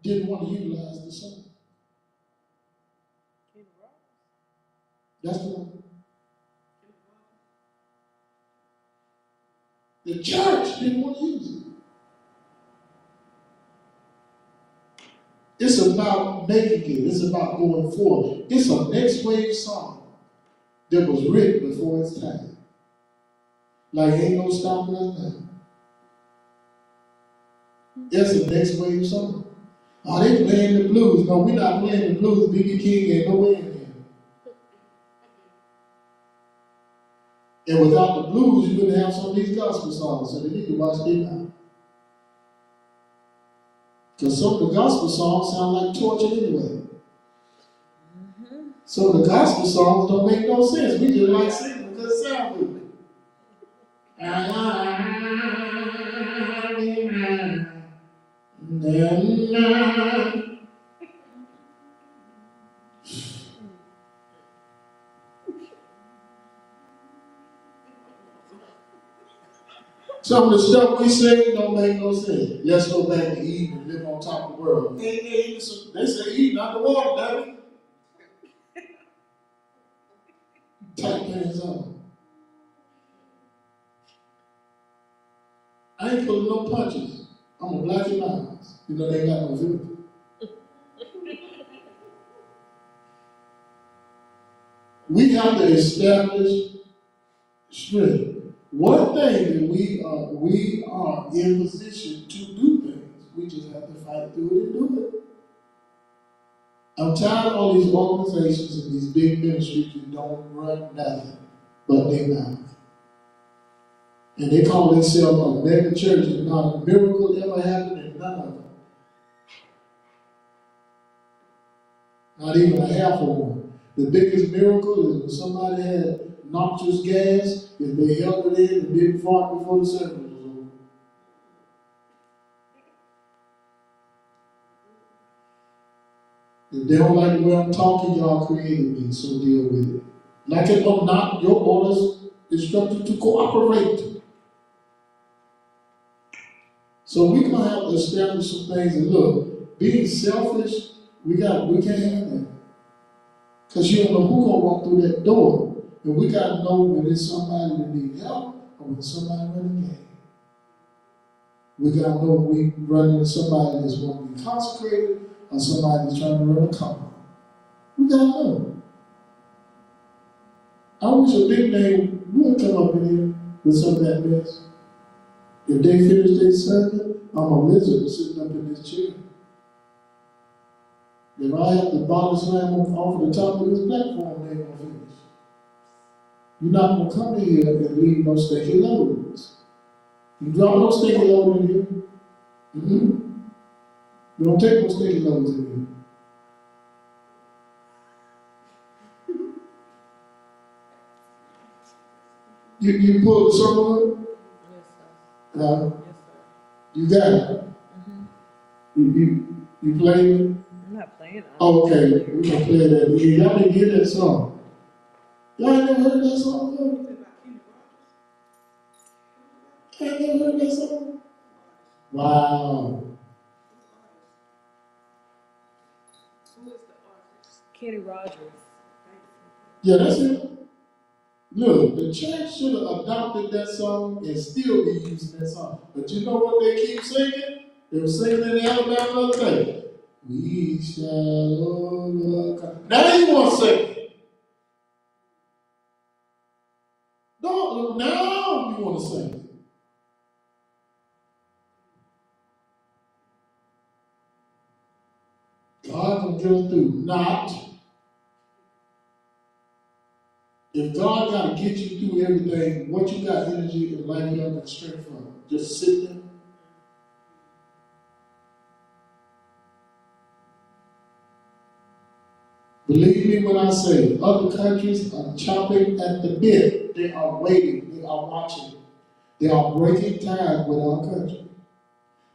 didn't want to utilize the song. That's the one. The church didn't want to use it. It's about making it. It's about going forward. It's a next wave song that was written before its time. Like ain't no stopping us now. It's a next wave song. Oh, they playing the blues. No, we're not playing the blues. B.B. King ain't nowhere in here. And without the blues, you wouldn't have some of these gospel songs. So they need to watch them out. Because some of the gospel songs sound like torture anyway. Some of the gospel songs don't make no sense. We just like singing because it sounds good. Some of the stuff we sing don't make no sense. Let's go back to Eden and live on top of the world. They say Eden underwater, damn it. Tight pants on. I ain't pulling no punches. I'm gonna black your eyes. You know they ain't got no filter. We have to establish strength. One thing that we are in position to do things. We just have to fight through it and do it. I'm tired of all these organizations and these big ministries that don't run nothing but their mouth. And they call themselves a mega church, and not a miracle ever happened in none of them. Not even a half of one. The biggest miracle is when somebody had noxious gas, if they held it in and didn't fart before the service was over. If they don't like the way I'm talking, y'all created me, so deal with it. Like it or not, your orders instructed to cooperate. So we're gonna have to establish some things. And look, being selfish, we can't have that. Because you don't know who's gonna walk through that door. And we gotta know when it's somebody that needs help or when it's somebody running game. We gotta know when we run into somebody that's gonna be consecrated or somebody that's trying to run a company. We gotta know. I wish a big name would come up in here with some of that mess. If they finish their sermon, I'm a lizard sitting up in this chair. If I have to bottle slam off the top of this platform, they ain't gonna finish. You're not gonna come in here and leave no stinky loads. You drop no stinky load in here. You don't take no stinky loads in here. You pull the circle up?
Yes, sir. Yes, sir.
You got it. You play it?
I'm not playing.
Oh, okay, we can play that. Y'all didn't hear that song. Y'all ain't never heard that song before? Y'all ain't never heard that song? Wow.
Who is the artist?
Kenny Rogers.
Yeah, that's it. Look, the church should have adopted that song and still be using that song. But you know what they keep singing? They were singing in Alabama the other day. We shall overcome. Now you want to sing it. No, now you want to sing it. God gonna get us through. Not. If God gotta get you through everything, what you got energy and life up and strength from? Just sit there. Believe me when I say other countries are chomping at the bit. They are waiting. They are watching. They are breaking ties with our country.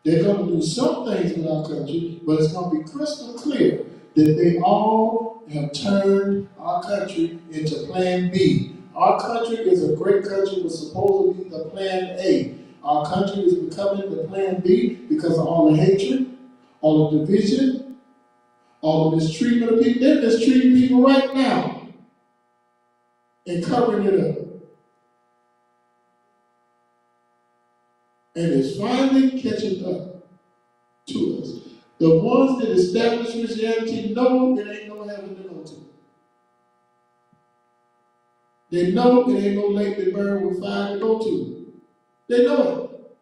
They're going to do some things with our country, but it's going to be crystal clear that they all have turned our country into Plan B. Our country is a great country, was supposed to be the Plan A. Our country is becoming the Plan B because of all the hatred, all the division, all the mistreatment of people. They're mistreating people right now and covering it up. And it's finally catching up to us. The ones that establish Christianity know it ain't no heaven to go to. They know it ain't no lake that burn with fire to go to. They know it.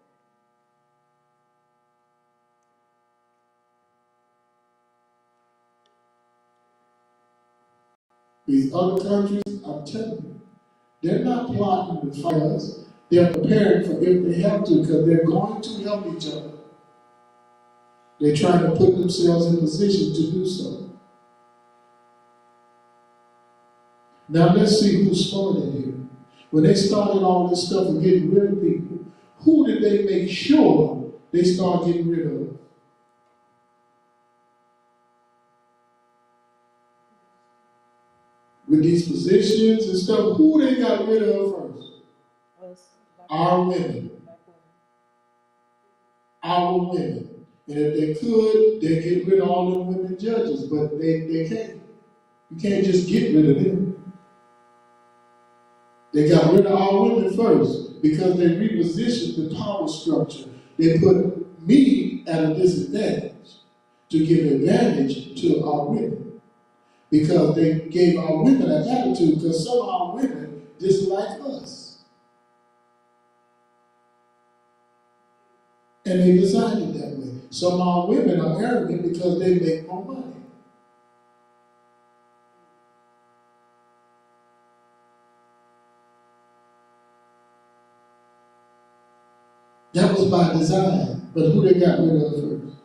These other countries, I'm telling you, they're not plotting to fight us. They're preparing for if they have to, because they're going to help each other. They're trying to put themselves in position to do so. Now let's see who's started here. When they started all this stuff and getting rid of people, who did they make sure they start getting rid of? With these positions and stuff, who they got rid of first? Our women. Our women. And if they could, they'd get rid of all them women judges, but they can't. You can't just get rid of them. They got rid of our women first because they repositioned the power structure. They put me at a disadvantage to give advantage to our women because they gave our women an attitude because some of our women dislike us. And they designed it that way. Some of our women are arrogant because they make more money. That was by design, but who they got rid of first?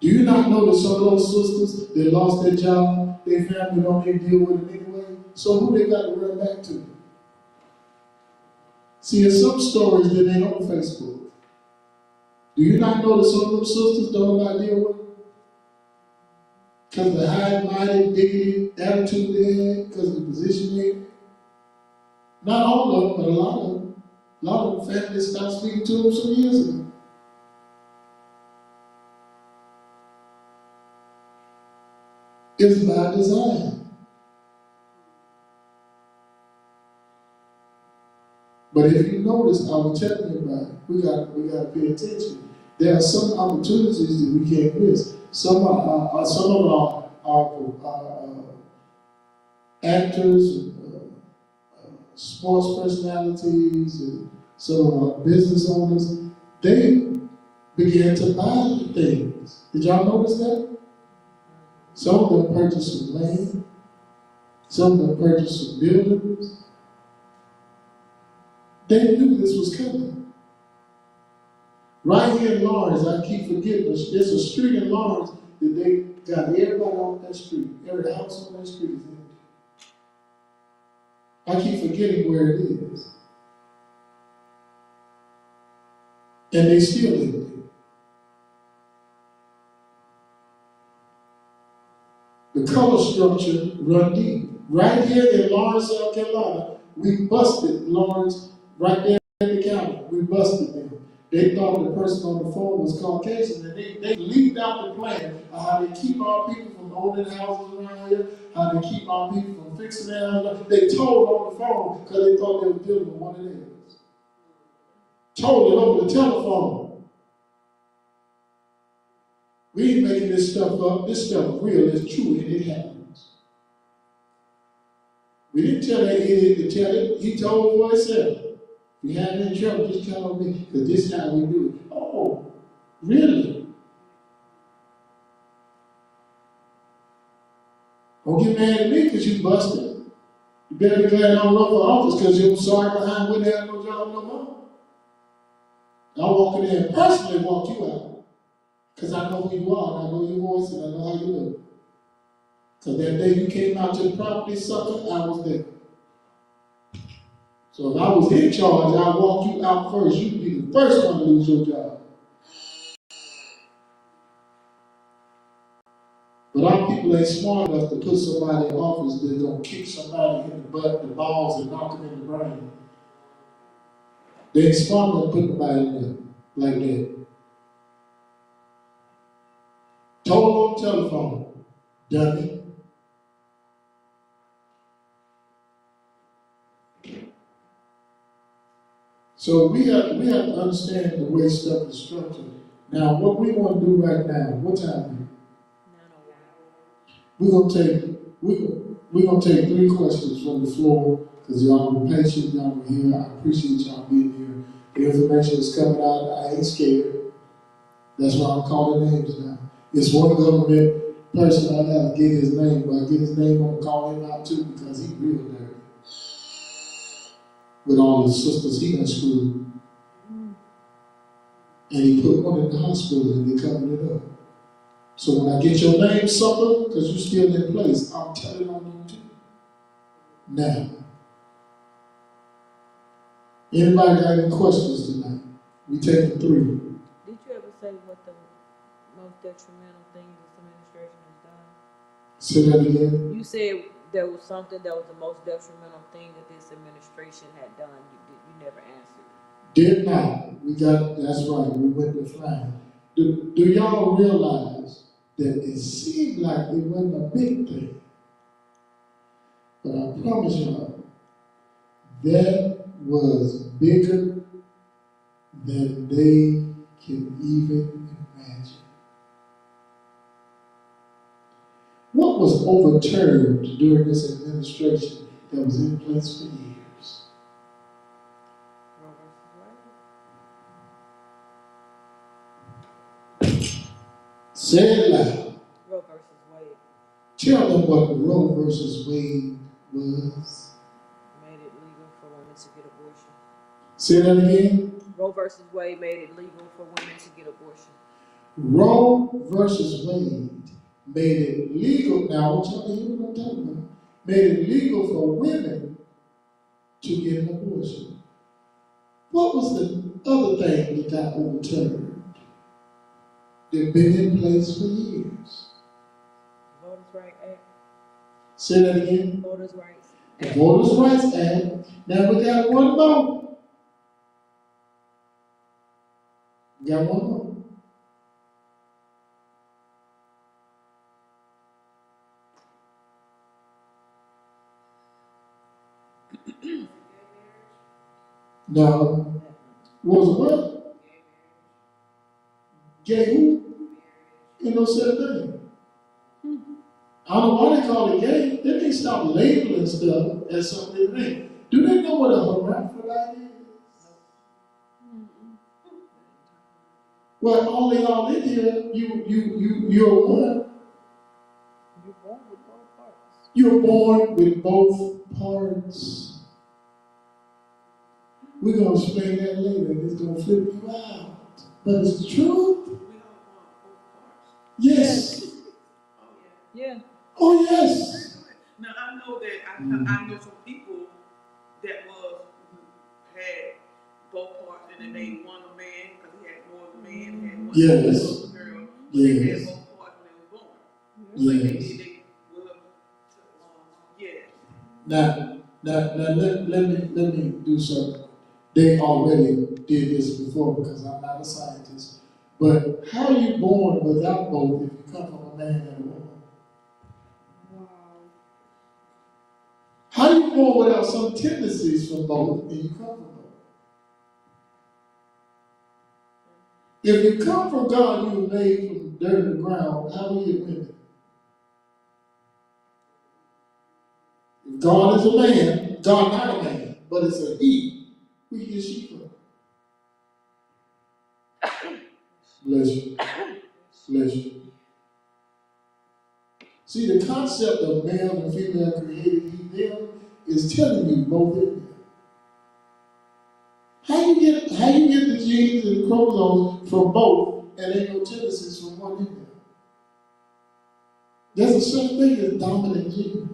Do you not know that some of those sisters, they lost their job, their family don't even deal with it anyway? So who they got to run back to? See, there's some stories that ain't on Facebook. Do you not know that some of them sisters don't know how to deal with it? Because of the high-minded, bigoted attitude they had, because of the position they had? Not all of them, but a lot of them. A lot of them families stopped speaking to them some years ago. It's by design. But if you notice, I was telling you about it, we got to pay attention. There are some opportunities that we can't miss. Some of our actors, and, sports personalities, and some of our business owners, they began to buy things. Did y'all notice that? Some of them purchased some land. Some of them purchased some buildings. They knew this was coming. Right here in Lawrence, I keep forgetting, there's a street in Lawrence that they got everybody off that street. Every house on that street is empty. I keep forgetting where it is. And they still empty. The color structure run deep. Right here in Lawrence, South Carolina, we busted Lawrence right there in the county. We busted them. They thought the person on the phone was Caucasian, and they leaked out the plan of how they keep our people from owning houses around here, how they keep our people from fixing their houses. They told on the phone because they thought they were dealing with one of theirs. Told it over the telephone. We ain't making this stuff up. This stuff real. It's true, and it happens. We didn't tell that idiot to tell it. He told it for himself. If you have any trouble, just count on me, because this is how we do it. Oh, really? Don't get mad at me because you busted. You better be glad I don't run for office because you're sorry behind wouldn't have no job no more. I'll walk in there and personally walk you out. Because I know who you are, and I know your voice, and I know how you look. Because that day you came out to the property sucker, I was there. So if I was in charge, I'd walk you out first. You'd be the first one to lose your job. But our people ain't smart enough to put somebody in office that's going to kick somebody in the butt, the balls, and knock them in the brain. They ain't smart enough to put nobody in there like that. Told on the telephone, dummy. So we have to understand the way stuff is structured. Now, what we want to do right now, what time is it? We're gonna take 3 questions from the floor because y'all were patient, y'all were here. I appreciate y'all being here. The information is coming out. I ain't scared. That's why I'm calling names now. It's one government person I gotta get his name, but I get his name, I'm gonna call him out too because he's real dirty. With all his sisters he done screwed. And he put one in the hospital and they covered it up. So when I get your name, sucker, because you're still in place, I'm telling on you too. Now, anybody got any questions tonight? We taking 3.
Did you ever say what the most detrimental thing this administration has done?
Say that again.
You said there was something that was the most detrimental thing that this administration had done. You never answered.
Did not. That's right, we went to flying. Do y'all realize that it seemed like it wasn't a big thing? But I promise y'all, that was bigger than they can even imagine. What was overturned during this administration that was in place for years? Say it loud.
Roe versus Wade.
Tell them what Roe versus Wade was.
Made it legal for women to get abortion.
Say that again.
Roe versus Wade made it legal for women to get abortion.
Roe versus Wade made it legal. Now, I want y'all to hear what I'm talking about. Made it legal for women to get an abortion. What was the other thing that got overturned? They've been in place for years.
Voters' Rights Act.
Say that again.
Voters' Rights
The Voters' Rights Act. Now we got one more. We got one more. No. What was what? Gay who? Ain't no such thing. I don't know why they call it gay. They need to stop labeling stuff as something it ain't. Do they know what a hermaphrodite is? Well, all of y'all in here, you're one.
You're born with both parts.
You're born with both parts. We're going to explain that later. It's going to flip you out. But it's true. Yes.
Yeah.
Oh, yes.
Now I know that I know some people that had both parts and then they won a man because he had more of the man and had one of the girl. But they had both parts when they was born.
Yes. Now let me do something. They already did this before because I'm not a scientist. But how are you born without both if you come from a man and a woman? How are you born without some tendencies from both and you come from both? If you come from God, you were made from dirt and the ground, how will you win it? If God is a man, God not a man, but it's a he, who is she from? Bless you. Bless you. See, the concept of male and female created he them is telling you both in them. How you get the genes and the chromosomes from both and ain't no tendencies from one in them? There's a such thing as dominant gene.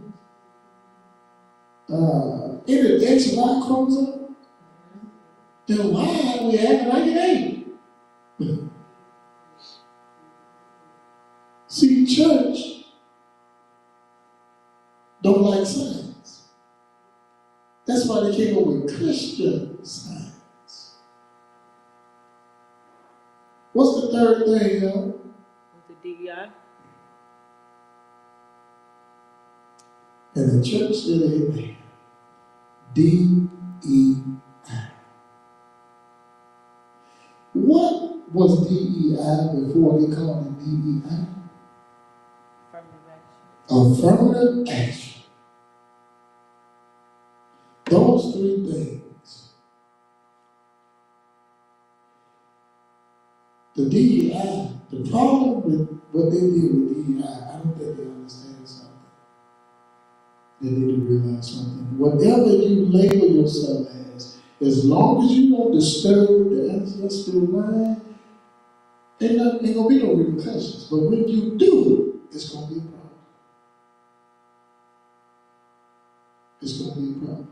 In an XY chromosome, then why are we acting like it ain't? See, church don't like science. That's why they came up with Christian Science. What's the third thing, y'all?
With the DEI?
And the church said amen. DEI. What was DEI before they called it DEI? Affirmative action. Those three things. The DEI, the problem with what they did with DEI, I don't think they understand something. They need to realize something. Whatever you label yourself as long as you don't disturb the ancestral line, ain't gonna be no repercussions. But when you do, it's gonna be a problem. It's gonna be a problem.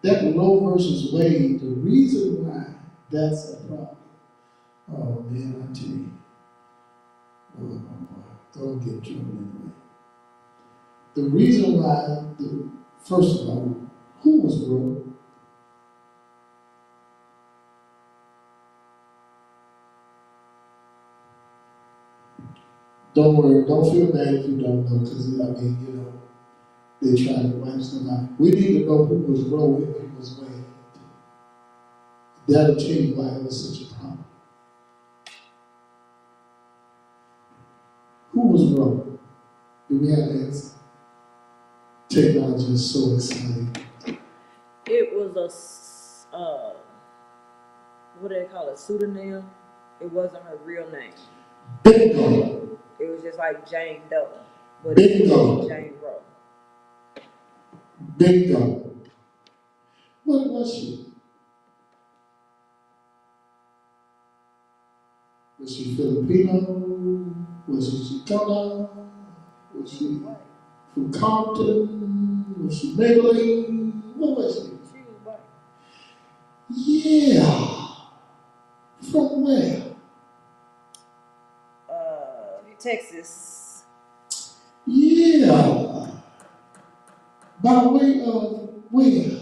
That Roe versus Wade, the reason why that's a problem. Oh man, I tell you. Oh, don't get in trouble anyway. The reason why, first of all, who was Roe? Don't worry, don't feel bad if you don't know, because I mean, you know, they try to wipe stuff out. We need to know who was Roe and who was Wade. That'll tell you why it was such a problem. Who was Roe? Do we have an answer? Technology is so exciting.
It was what do they call it, pseudonym? It wasn't her real name.
Bingo.
It was just like Jane Doe. But
Bingo.
it was Jane Roe.
Bingo. What was she? Was she Filipino? Was she Chicana? Was she from Compton? Was she Maybelline? What was she?
She was white.
Yeah. From where?
Texas.
Yeah. By way of where?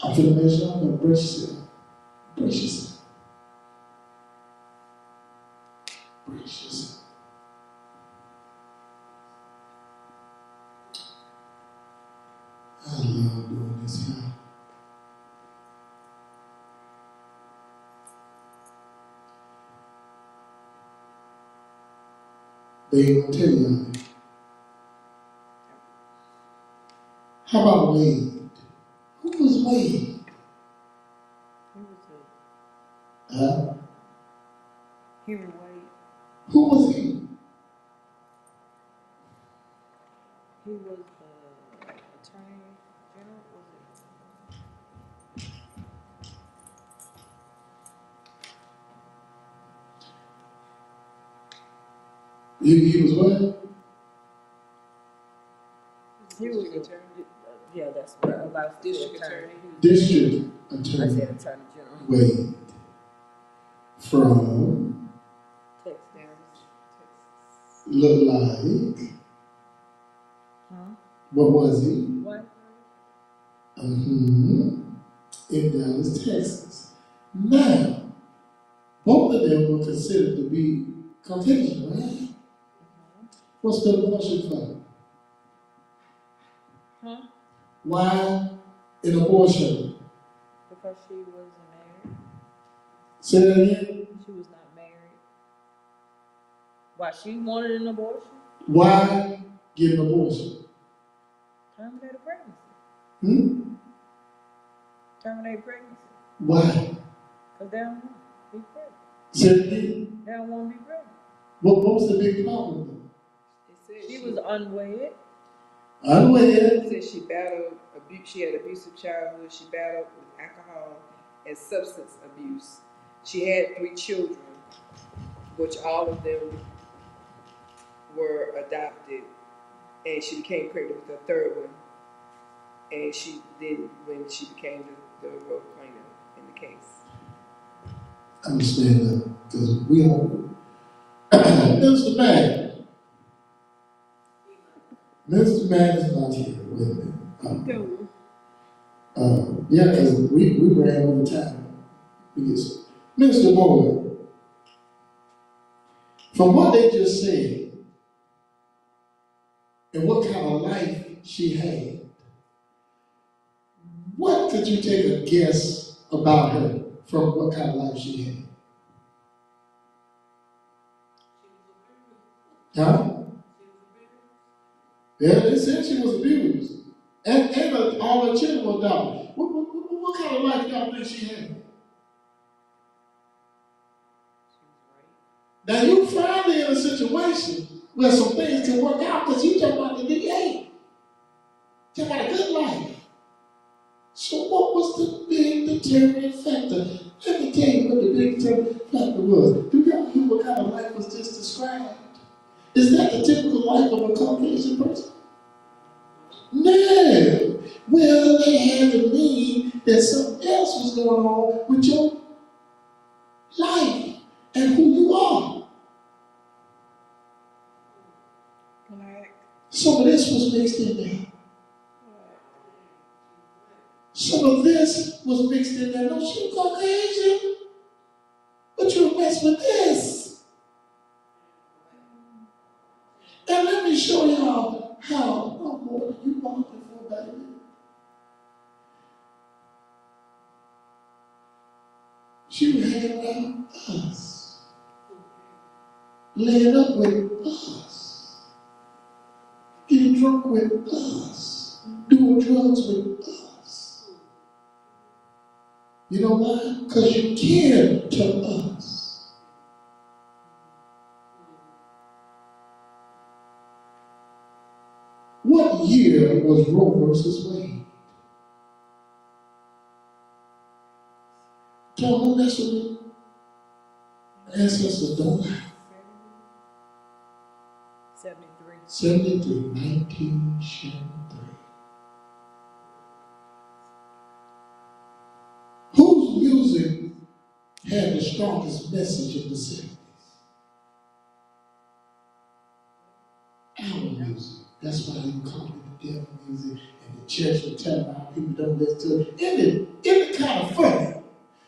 I'm going to measure up and brace yourself. Brace yourself. Brace yourself. I love doing this, y'all. They ain't gonna tell you. How about Wade? Who was Wade?
He was
Huh?
Henry Wade.
Who was he?
He was the attorney general, was
He was what?
it? He was the attorney. Yeah, that's what I was
District
attorney.
attorney.
District
I
Attorney
said attorney general.
Wade. From
Texas.
look like, what was he?
What?
In Dallas, Texas. Now, both of them were considered to be Caucasian, right? What's the abortion for?
Huh?
Why an abortion?
Because she wasn't married.
Say that again.
She was not married. Why she wanted an abortion?
Why get an abortion?
Terminated pregnancy. terminate pregnancy.
Why?
Because they don't want to be pregnant.
Say it again.
They don't want to be pregnant.
What was the big problem?
It said
She was unwed.
Unwed.
It said she battled abuse. She had abusive childhood. She battled with alcohol and substance abuse. She had 3 children, which all of them were adopted, and she became pregnant with her 3rd one. And she then, when she became the role plaintiff in the case.
I understand that because we don't. Mr. Man. Mr. Man is not here. Wait a minute. Yeah, because we ran over time. Because Mr. Bowen, from what they just said and what kind of life she had, what could you take a guess about her from what kind of life she had? Huh? Yeah, they said she was abused. And all her children were adopted. What kind of life y'all think she had? Now you finally in a situation where some things can work out because you talking about the DA. Talking about a good life. So what was the big determining factor? Let me tell you what the big determining factor was. Do y'all hear what kind of life was just described? Is that the typical life of a Caucasian person? No. Well, they had to mean that something else was going on with your life and who you are. Some of this was mixed in there. Some of this was mixed in there. No, she was Caucasian, but you mess with this. And let me show y'all how, oh boy, you walked before, baby. She was hanging around us, laying up with us, getting drunk with us, doing drugs with us. You know why? Because you cared to us. What year was Roe versus Wade? Don't mess with me. Ancestors don't lie.
73.
73, 1973. Whose music had the strongest message in the 70s? Our music. That's why they call it the devil music, and the church will tell how people don't listen to it. Isn't it kind of funny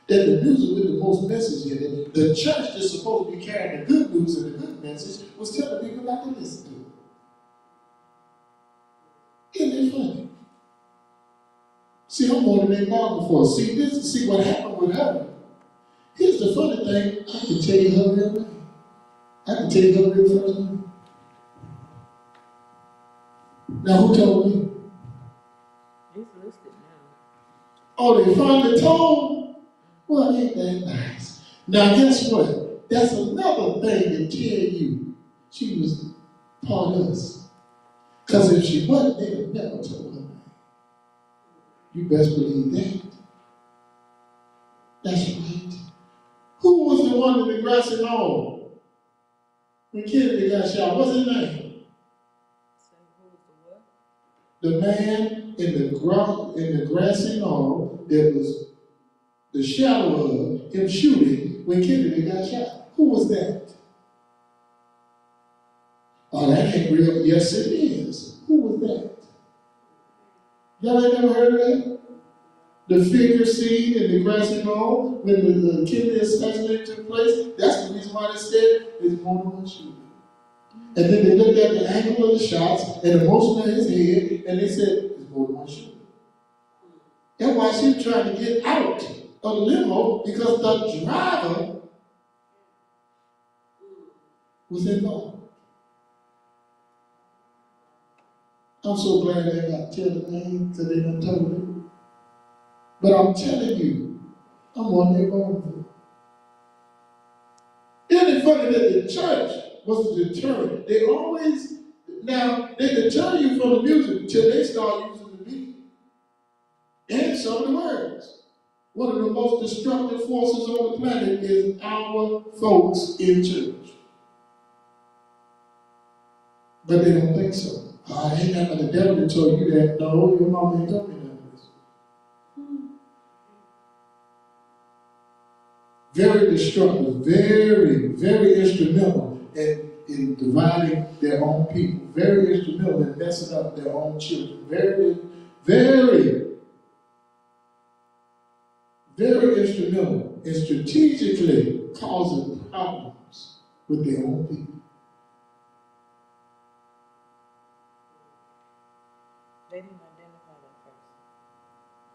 that the music with the most message in it, the church that's supposed to be carrying the good news and the good message, was telling people not to listen to it? Isn't it funny? See, I'm more than they bought before. See what happened with her. Here's the funny thing, I can tell you her real name. I can tell you her real first name. Now, who told me?
It's listed now.
Oh, they finally told? Well, ain't that nice? Now, guess what? That's another thing to tell you she was part of us. Because if she wasn't, they'd have never told her name. You best believe that. That's right. Who was the one in the grassy knoll when Kennedy got shot? What's his name?
So who was the what?
The man in the grassy knoll that was the shadow of him shooting when Kennedy got shot. Who was that? Oh, that ain't real. Yes, it is. Who was that? Y'all ain't never heard of that? The figure seen in the grassy knoll when the Kennedy assassination took place. That's the reason why they said it's more than one shooter. And then they looked at the angle of the shots and the motion of his head, and they said it's more than one shooter. That's why she was trying to get out of the limo because the driver was involved. I'm so glad they got to tell the name because they done told it. But I'm telling you, I'm one they going for. Isn't it funny that the church was the deterrent? They always, now, they deter you from the music until they start using the beat and some of the words. One of the most destructive forces on the planet is our folks in church. But they don't think so. I ain't nothing but the devil that told you that. No, your mama ain't told me none of this. Very destructive, very, very instrumental in dividing their own people, very instrumental in messing up their own children, very, very, very instrumental in strategically causing problems with their own people.
They didn't identify that person.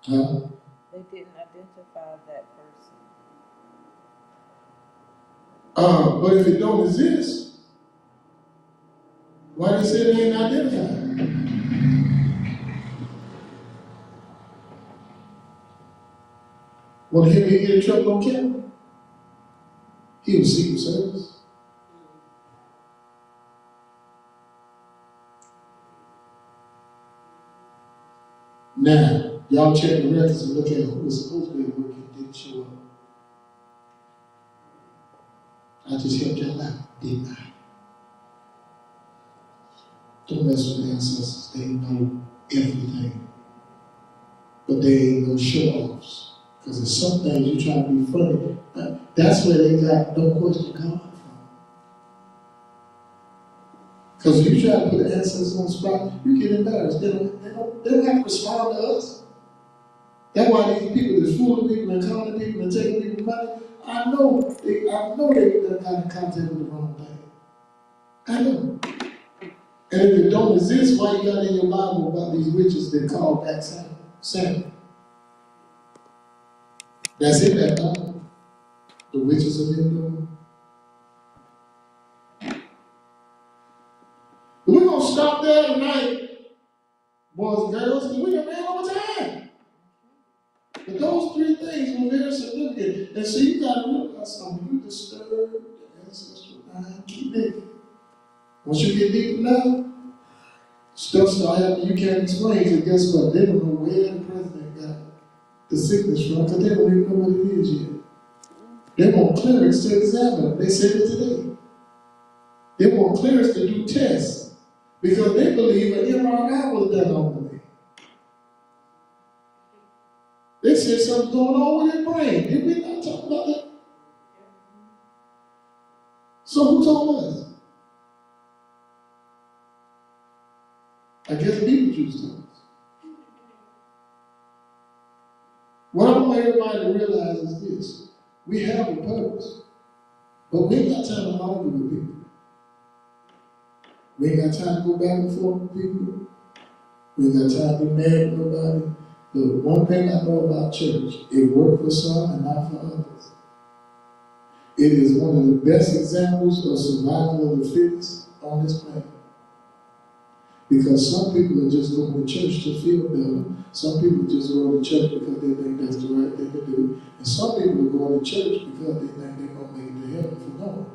Huh?
They didn't identify that person.
But if it don't exist, why they say they ain't identified? Want to hear me get in trouble on camera? He was Secret Service. Now, y'all check the records and look at who was supposed to be working and didn't show up. I just helped y'all out, didn't I? Don't mess with the ancestors. They know everything. But they ain't no show-offs. Because there's some things you try to be funny. That's where they got no question God from. Because if you try to put the ancestors on the spot, you get embarrassed. They don't have to respond to us. That's why these people that's fooling people and calling people and taking people's money, I know they got in contact with the wrong thing. I know. And if it don't exist, why you got in your Bible about these witches that call back Samuel? That's in that Bible. The witches of Endor. But we're going to stop there tonight, boys and girls, because we done ran over time. But those three things were very significant. And so you got to realize something. You disturb the ancestral line, keep digging. Once you get deep enough, stuff start happening you can't explain. Because guess what? They don't know where the president got the sickness from, because they don't even know what it is yet. They want clearance to examine them. They said it today. They want clearance to do tests because they believe an MRI was done on me. They said something's going on with their brain. Did we not talk about that? So who told us? I guess Beetlejuice told us. What I want everybody to realize is this. We have a purpose, but we ain't got time to argue with people. We ain't got time to go back and forth with people. We ain't got time to be mad with nobody. The one thing I know about church, it worked for some and not for others. It is one of the best examples of survival of the fittest on this planet. Because some people are just going to church to feel better. Some people just go to church because they think that's the right thing to do. And some people are going to church because they think they're going to make it to heaven for going.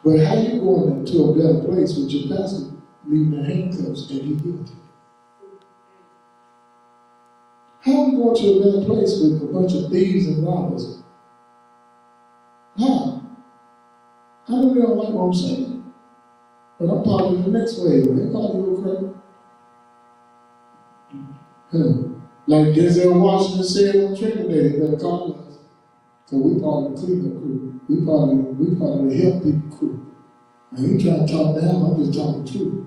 But how you going to a better place with your pastor leaving in handcuffs and you guilty? How are we going to a better place with a bunch of thieves and robbers? How? I don't really like what I'm saying. But I'm part of the next wave. They call you a criminal. Like Denzel Washington said on Training Day, they better call us. So we part of the cleanup crew. We part of the help people crew. I ain't trying to talk down, I'm just talking truth.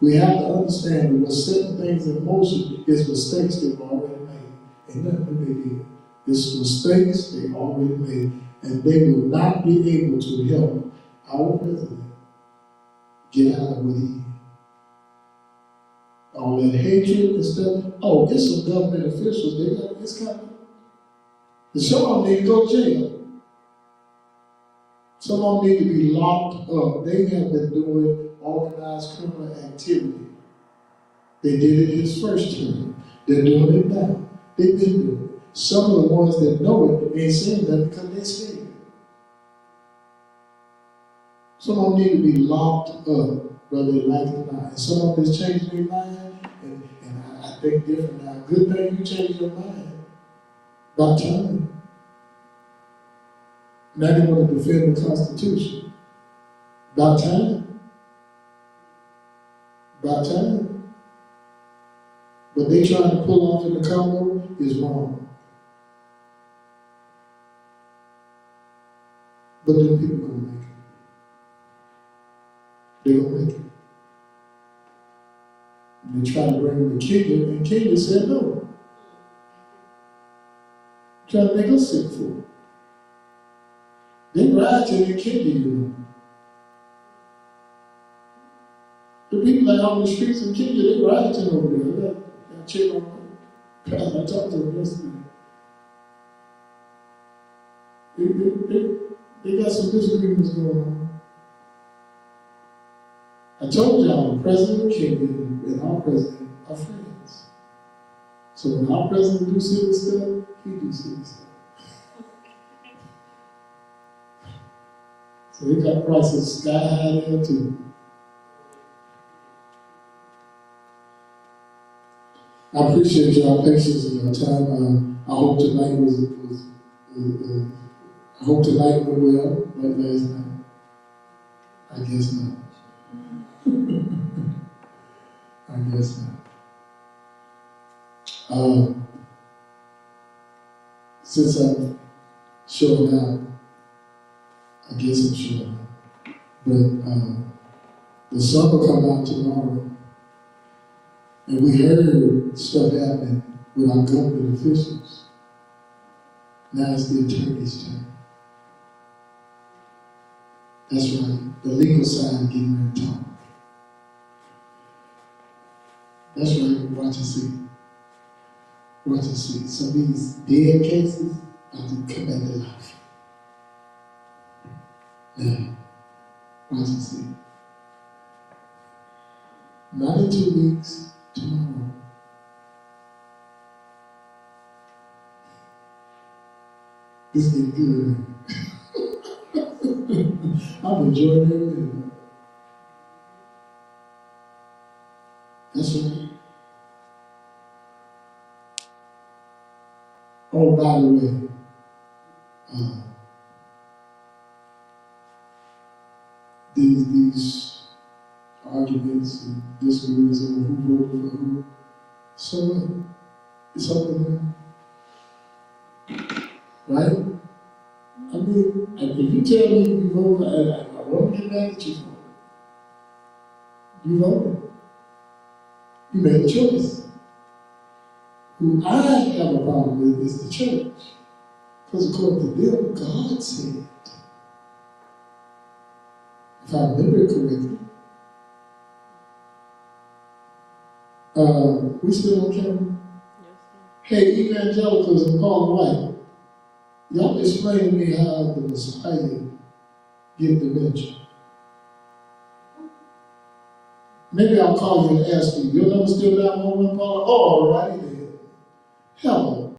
We have to understand that when setting things in motion is mistakes they've already made. Ain't nothing that they did. It's mistakes they already made. And they will not be able to help our president get out of what he is. All that hatred and stuff. Oh, it's some government officials, it's coming. And some of them need to go to jail. Some of them need to be locked up. They have been doing organized criminal activity. They did it his first term. They're doing it now. They've been doing it. Some of the ones that know it ain't saying that because they're scared. Some of them need to be locked up, whether they like it or not. And some of them is changing their mind, and I think different now. Good thing you changed your mind. About time. Now they want to defend the Constitution. About time. About time. What they trying to pull off in the Congo is wrong. But them people gonna make it. They gonna make it. And they try to bring them to Kenya, and Kenya said no. Trying to make us sick for it. They rioting in Kenya, you know. The people out on the streets in Kenya, they rioting over there. I check on them. I talked to them yesterday. They got some disagreements going on. I told y'all the president of Kenya and our president are friends. So when our president do silly stuff, he do silly stuff. So they got prices sky high there too. I appreciate y'all patience and your time. I hope tonight I hope tonight went well, like last night. I guess not. I guess not. Since I'm showing out, I guess I'm showing out. But the sun will come out tomorrow. And we heard stuff happening with our government officials. Now it's the attorney's turn. That's right. The legal side getting ready to talk. That's right. Watch and see. Watch and see. Some of these dead cases have to come back to life. Now, watch and see. Not in 2 weeks. Tomorrow. This is good. I'm enjoying every minute. That's right. Oh, by the way, these arguments and disagreements over who voted for who, so what? It's up to them. Right? I mean, if you tell me you vote for, I won't get mad at you for it. You voted. You made a choice. Who I have a problem with is the church. Because according to them, God said, if I remember it correctly, we still on camera?
Yes,
Hey, evangelicals and Paul White, y'all explain to me how the Messiah get dementia. Maybe I'll call you and ask you, your number still 911, Paul? Oh, all righty then. Hell